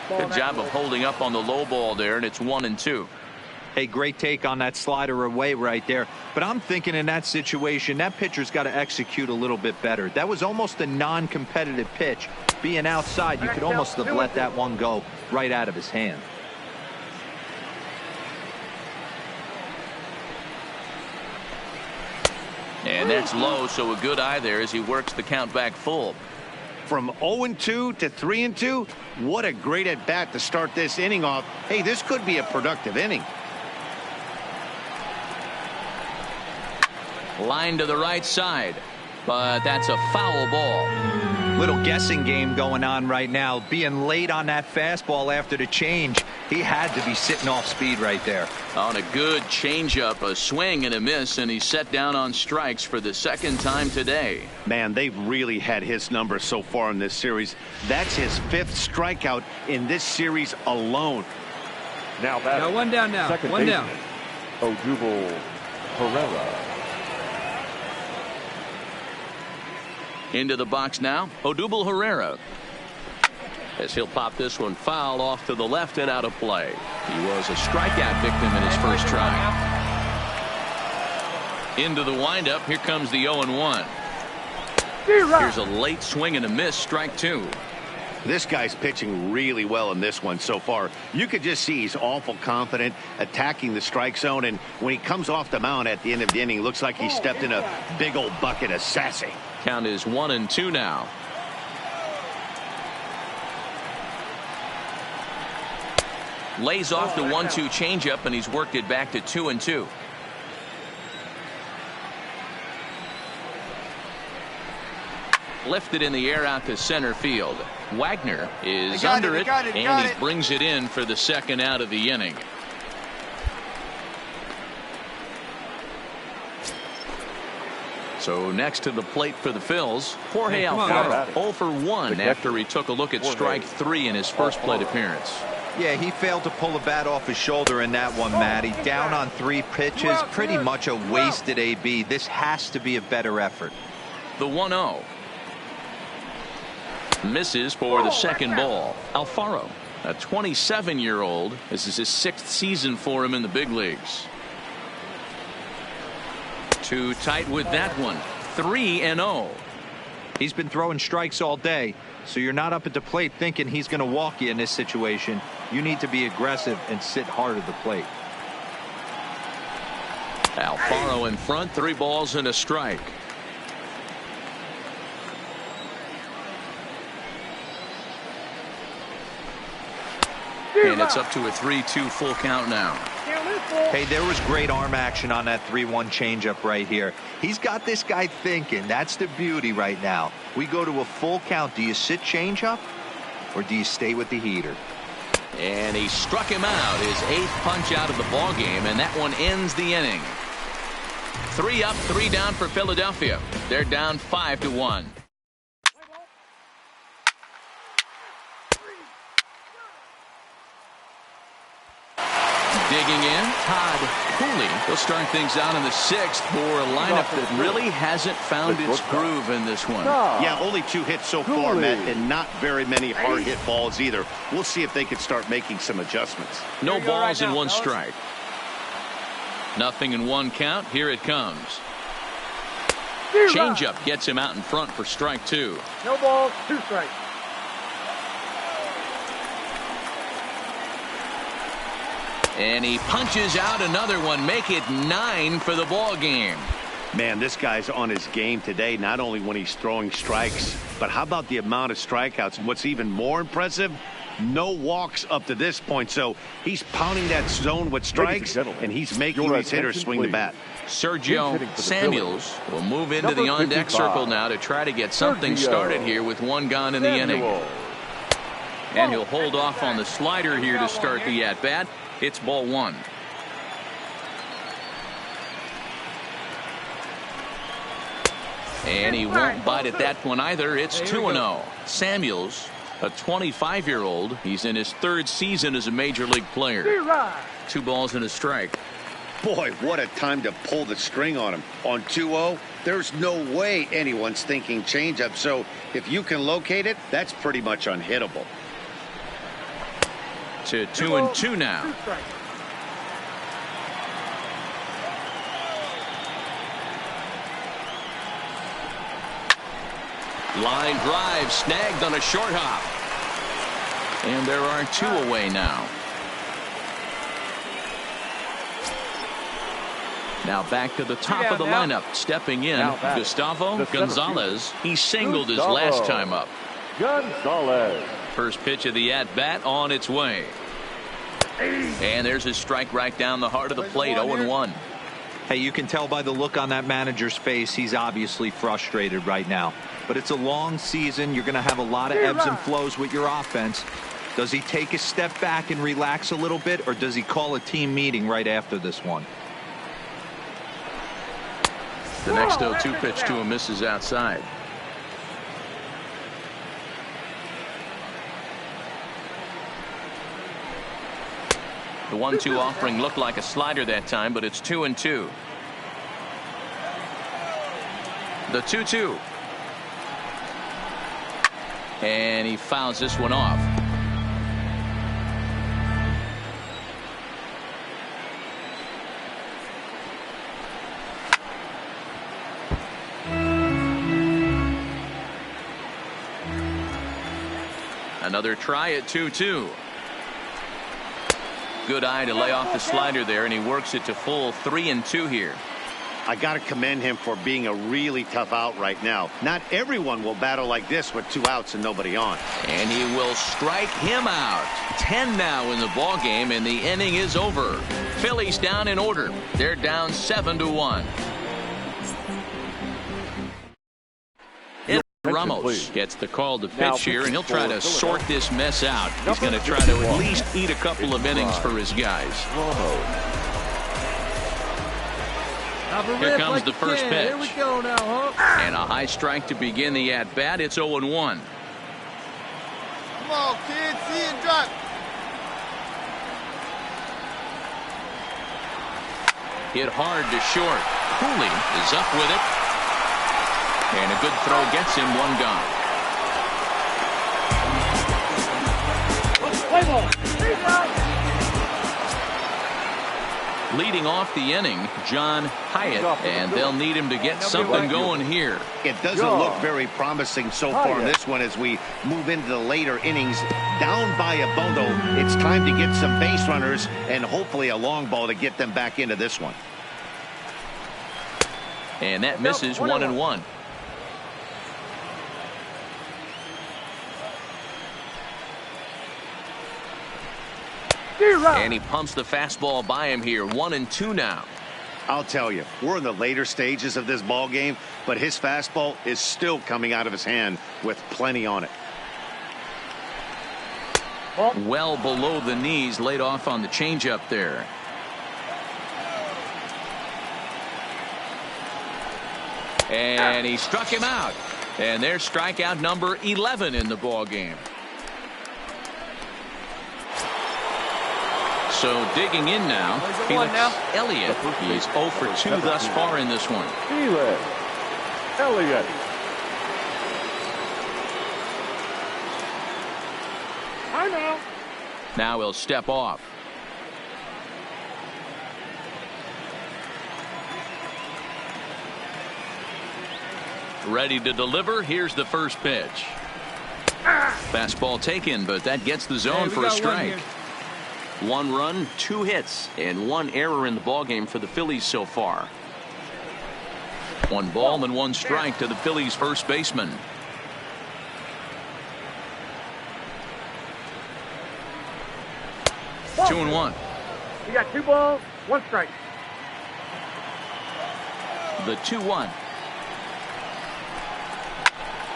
Good job of holding up on the low ball there, and it's 1-2. Hey, great take on that slider away right there. But I'm thinking in that situation, that pitcher's got to execute a little bit better. That was almost a non-competitive pitch. Being outside, you could almost have let that one go right out of his hand. And that's low, so a good eye there as he works the count back full. From 0-2 to 3-2, what a great at-bat to start this inning off. Hey, this could be a productive inning. Line to the right side, but that's a foul ball. Little guessing game going on right now. Being late on that fastball after the change, he had to be sitting off speed right there. On a good changeup, a swing and a miss, and he's set down on strikes for the second time today. Man, they've really had his number so far in this series. That's his 5th strikeout in this series alone. Now batting. No, one down now. Second One down. Odubel Herrera. Into the box now, Odubel Herrera. As he'll pop this one foul off to the left and out of play. He was a strikeout victim in his first try. Into the windup, here comes the 0-1. Here's a late swing and a miss, strike 2. This guy's pitching really well in this one so far. You could just see he's awful confident attacking the strike zone, and when he comes off the mound at the end of the inning, looks like he stepped in a big old bucket of sassy. Count is 1-2 now. Lays off the 1-2 changeup, and he's worked it back to 2-2. Lifted in the air out to center field. Wagner is under it, and he brings it in for the second out of the inning. So next to the plate for the Phils, Jorge Alfaro 0 for 1 after he took a look at strike 3 in his first plate appearance. Yeah, he failed to pull the bat off his shoulder in that one, Matty. Down on 3 pitches, pretty much a wasted AB. This has to be a better effort. The 1-0. Misses for the second ball. Alfaro, a 27-year-old. This is his 6th season for him in the big leagues. Too tight with that one. 3-0. He's been throwing strikes all day, so you're not up at the plate thinking he's going to walk you in this situation. You need to be aggressive and sit hard at the plate. Alfaro in front, 3 balls and a strike. And it's up to a 3-2 full count now. Hey, there was great arm action on that 3-1 changeup right here. He's got this guy thinking. That's the beauty right now. We go to a full count. Do you sit changeup or do you stay with the heater? And he struck him out, his 8th punch out of the ball game, and that one ends the inning. 3 up, 3 down for Philadelphia. They're down 5-1. Digging in, Todd Cooley. He'll start things out in the 6th for a lineup that really hasn't found its groove in this one. Yeah, only 2 hits so far, Matt, and not very many hard hit balls either. We'll see if they can start making some adjustments. No balls and 1 strike. Nothing in 1 count. Here it comes. Changeup gets him out in front for strike 2. No balls, 2 strikes. And he punches out another one, make it 9 for the ball game. Man, this guy's on his game today, not only when he's throwing strikes, but how about the amount of strikeouts? And what's even more impressive, no walks up to this point. So he's pounding that zone with strikes, and he's making these hitters swing the bat. Sergio Samuels will move into the on-deck circle now to try to get something started here with 1 gone in the inning. And he'll hold off on the slider here to start the at-bat. It's ball 1. And he won't bite at that one either. It's 2-0. Samuels, a 25-year-old. He's in his 3rd season as a major league player. 2 balls and a strike. Boy, what a time to pull the string on him. On 2-0, there's no way anyone's thinking changeup. So if you can locate it, that's pretty much unhittable. To 2-2 now. Line drive snagged on a short hop. And there are 2 away now. Now back to the top of the lineup. Stepping in, Gustavo Gonzalez. He singled his last time up. Gonzalez. First pitch of the at-bat on its way. And there's a strike right down the heart of the plate, 0-1. Hey, you can tell by the look on that manager's face, he's obviously frustrated right now. But it's a long season. You're going to have a lot of ebbs and flows with your offense. Does he take a step back and relax a little bit, or does he call a team meeting right after this one? The next 0-2 pitch to him misses outside. The 1-2 offering looked like a slider that time, but it's 2-2. The 2-2. And he fouls this one off. Another try at 2-2. Good eye to lay off the slider there, and he works it to full 3-2 here. I got to commend him for being a really tough out right now. Not everyone will battle like this with 2 outs and nobody on. And he will strike him out. 10 now in the ball game, and the inning is over. Phillies down in order. They're down 7-1. Ramos gets the call to pitch here, and he'll try to sort this mess out. He's going to try to at least eat a couple of innings for his guys. Here comes the first pitch. Here we go now, huh? And a high strike to begin the at-bat. It's 0-1. Come on, kid. See and drop. Hit hard to short. Cooley is up with it. And a good throw gets him 1 gone. Play ball. Leading off the inning, John Hyatt, and they'll need him to get something going here. It doesn't look very promising so far in this one as we move into the later innings. Down by a bundle, it's time to get some base runners and hopefully a long ball to get them back into this one. And that misses 1-1. And he pumps the fastball by him here. 1-2 now. I'll tell you, we're in the later stages of this ball game, but his fastball is still coming out of his hand with plenty on it. Well below the knees, laid off on the changeup there. And he struck him out. And there's strikeout number 11 in the ball game. So digging in now, Felix Elliott. He's 0 for 2 thus far in this one. Felix Elliott. I know. Now he'll step off. Ready to deliver. Here's the first pitch. Fastball taken, but that gets the zone for a strike. 1 run, 2 hits, and 1 error in the ballgame for the Phillies so far. 1 ball and 1 strike to the Phillies first baseman. Ball. 2-1. You got 2 balls, 1 strike. The 2-1.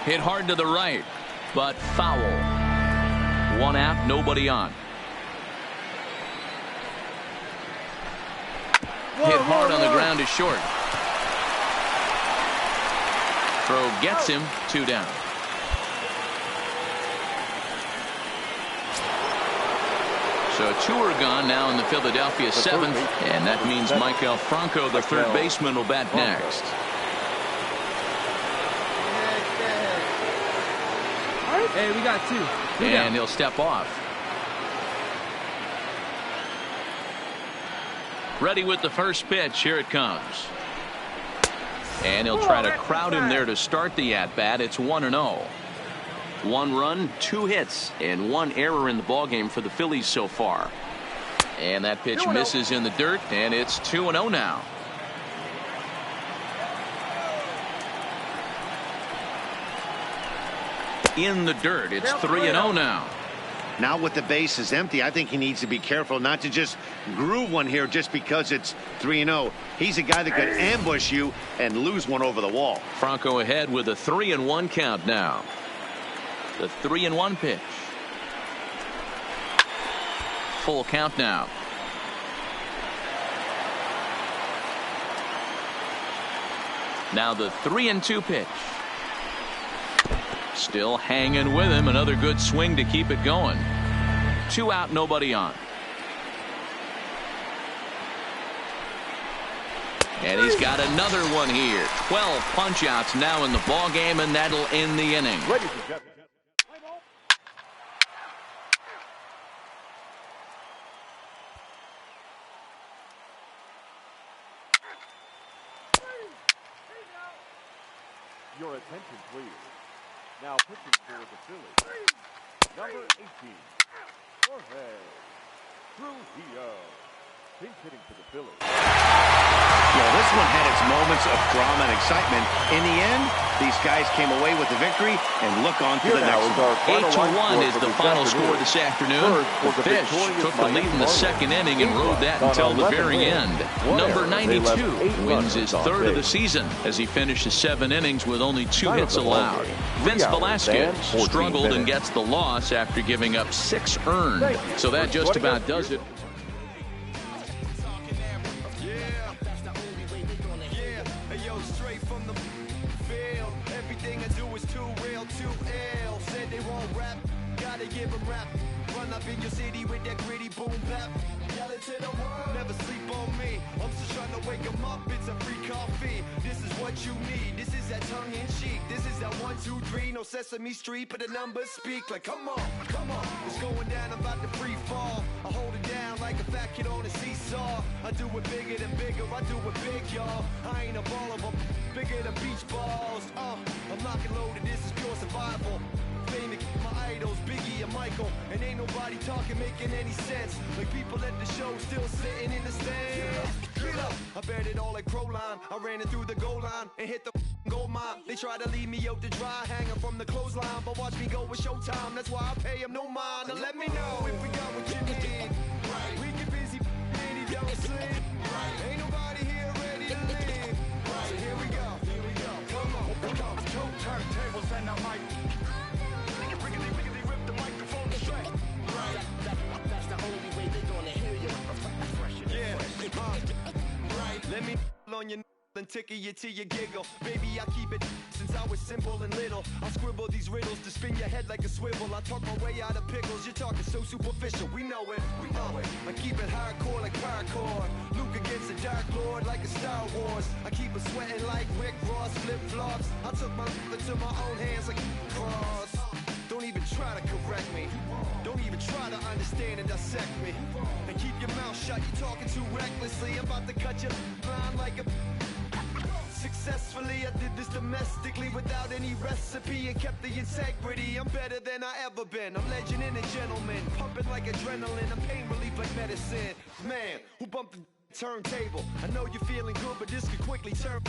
Hit hard to the right, but foul. 1 out, nobody on. Hit hard on the ground is short. Throw gets him 2 down. So 2 are gone now in the Philadelphia 7th, and that means Michael Franco, the third baseman, will bat next. Hey, we got 2. And he'll step off. Ready with the first pitch. Here it comes. And he'll try to crowd him there to start the at-bat. It's 1-0. 1 run, 2 hits, and 1 error in the ballgame for the Phillies so far. And that pitch misses in the dirt, and it's 2-0 now. In the dirt, it's 3-0 now. Now with the bases empty, I think he needs to be careful not to just groove one here just because it's 3-0. He's a guy that could ambush you and lose one over the wall. Franco ahead with a 3-1 count now. The 3-1 pitch. Full count now. Now the 3-2 pitch. Still hanging with him. Another good swing to keep it going. 2 out, nobody on. And he's got another one here. 12 punch outs now in the ball game, and that'll end the inning. Ladies and gentlemen. Your attention, please. Now pitching for the Phillies, number 18, Jorge Trujillo. He's hitting for the Phillies. Well, this one had its moments of drama and excitement. In the end, these guys came away with the victory and look on to the next one. 8-1 is the final score this afternoon. The Fish took the lead in the second inning and rode that until the very end. Number 92 wins his third of the season as he finishes 7 innings with only 2 hits allowed. Vince Velasquez struggled and gets the loss after giving up 6 earned. So that just about does it. Give them rap, run up in your city with that gritty boom bap. Yell it to the world, never sleep on me. I'm just trying to wake them up, it's a free coffee. This is what you need, this is that tongue in cheek. This is that 1, 2, 3, no Sesame Street, but the numbers speak. Like come on, it's going down, I'm about to free fall. I hold it down like a fat kid on a seesaw. I do it bigger than bigger, I do it big, y'all. I ain't a baller, but bigger than beach balls. I'm lock and loaded, this is pure survival. My idols, Biggie and Michael, and ain't nobody talking, making any sense. Like people at the show still sitting in the stands. Get up, I bet it all like Crowline. I ran it through the goal line and hit the gold mine. They try to leave me out to dry, hanging from the clothesline, but watch me go with showtime. That's why I pay them no mind. Now let me know if we got what you need. We get busy and he don't sleep. Ain't nobody here ready to leave. So here we go. Come on. Two turntables and a mic. Let me on your and tickle you till you giggle. Baby, I keep it since I was simple and little. I scribble these riddles to spin your head like a swivel. I talk my way out of pickles. You're talking so superficial. We know it. I keep it hardcore like parkour. Luke against the Dark Lord like a Star Wars. I keep it sweating like Rick Ross flip-flops. I took my into my own hands like cross. Don't even try to correct me. Don't even try to understand and dissect me. And keep your mouth shut, you're talking too recklessly. I'm about to cut your line like a... Successfully, I did this domestically without any recipe and kept the integrity. I'm better than I ever been. I'm legend and a gentleman, pumping like adrenaline. I'm pain relief like medicine. Man, who bumped the turntable? I know you're feeling good, but this could quickly turn.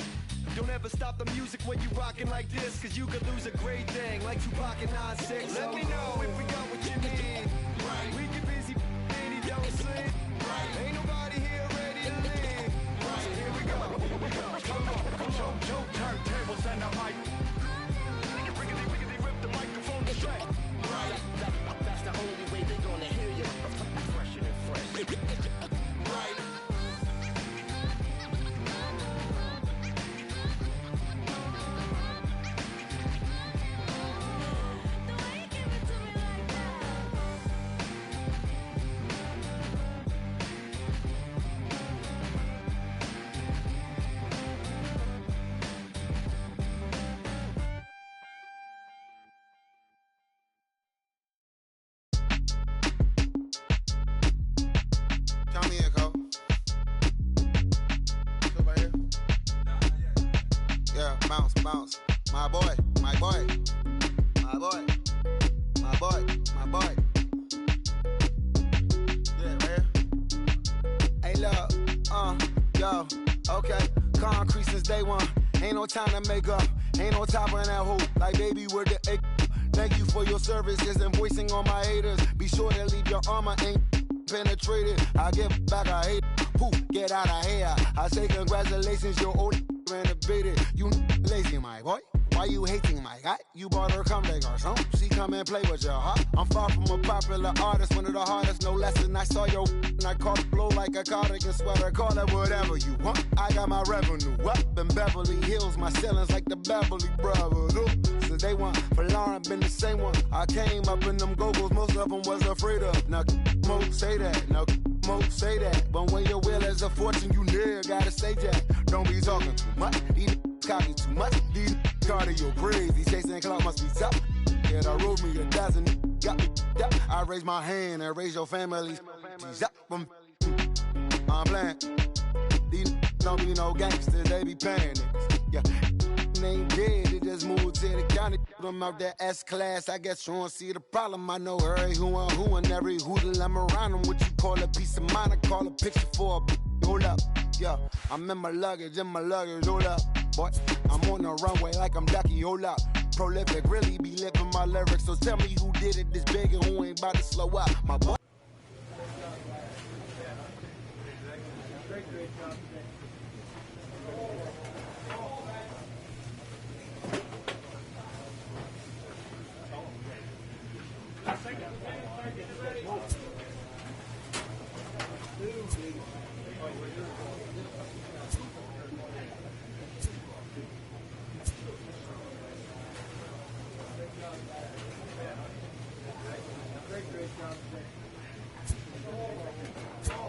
Don't ever stop the music when you rockin' like this, cause you could lose a great thing like Tupac and 9-6. Let me know if we got what you need. We get busy and he don't sleep. Ain't nobody here ready to leave. So here we go. Come on. Two turntables and a mic. Riggedy, rip the microphone straight. That's the only way they gonna hear you. Fresher than fresh. Right. Bounce, my boy. Yeah, man. Hey, look, yo, okay. Concrete since day one. Ain't no time to make up. Ain't no top on that hoe. Like, baby, where the egg? Thank you for your services and voicing on my haters. Be sure to leave your armor ain't penetrated. I get back, I hate. Poof, get out of here. I say congratulations, your old renovated. You lazy, my boy. Why you hating my guy? You bought her come back or something. She come and play with your heart. I'm far from a popular artist, one of the hardest, no less than I saw your and I caught it blow like a cardigan sweater. Call it whatever you want. I got my revenue up in Beverly Hills. My ceilings like the Beverly Brothers. Since day one, for Lauren been the same one. I came up in them go-go's, most of them was afraid of. Now, Mo say that. Now, Mo say that. But when your will is a fortune, you never gotta say that. Don't be talking too much. These copy too much. These cardio crazy. Chasing clout must be tough. Yeah, I wrote me a dozen. Got me up. I raise my hand and raise your families. I'm playing. These don't be no gangsters. They be paying niggas. Yeah. ain't dead, it just moved to the county. I'm out that S-class, I guess you don't see the problem. I know every who and every hoodle I'm around them. What you call a piece of mind, I call a picture for a hold up. Yeah, I'm in my luggage, hold up. Boy, I'm on the runway like I'm Ducky, hold up. Prolific, really be living my lyrics. So tell me who did it this big and who ain't about to slow up. My boy. Great job today. Great job today.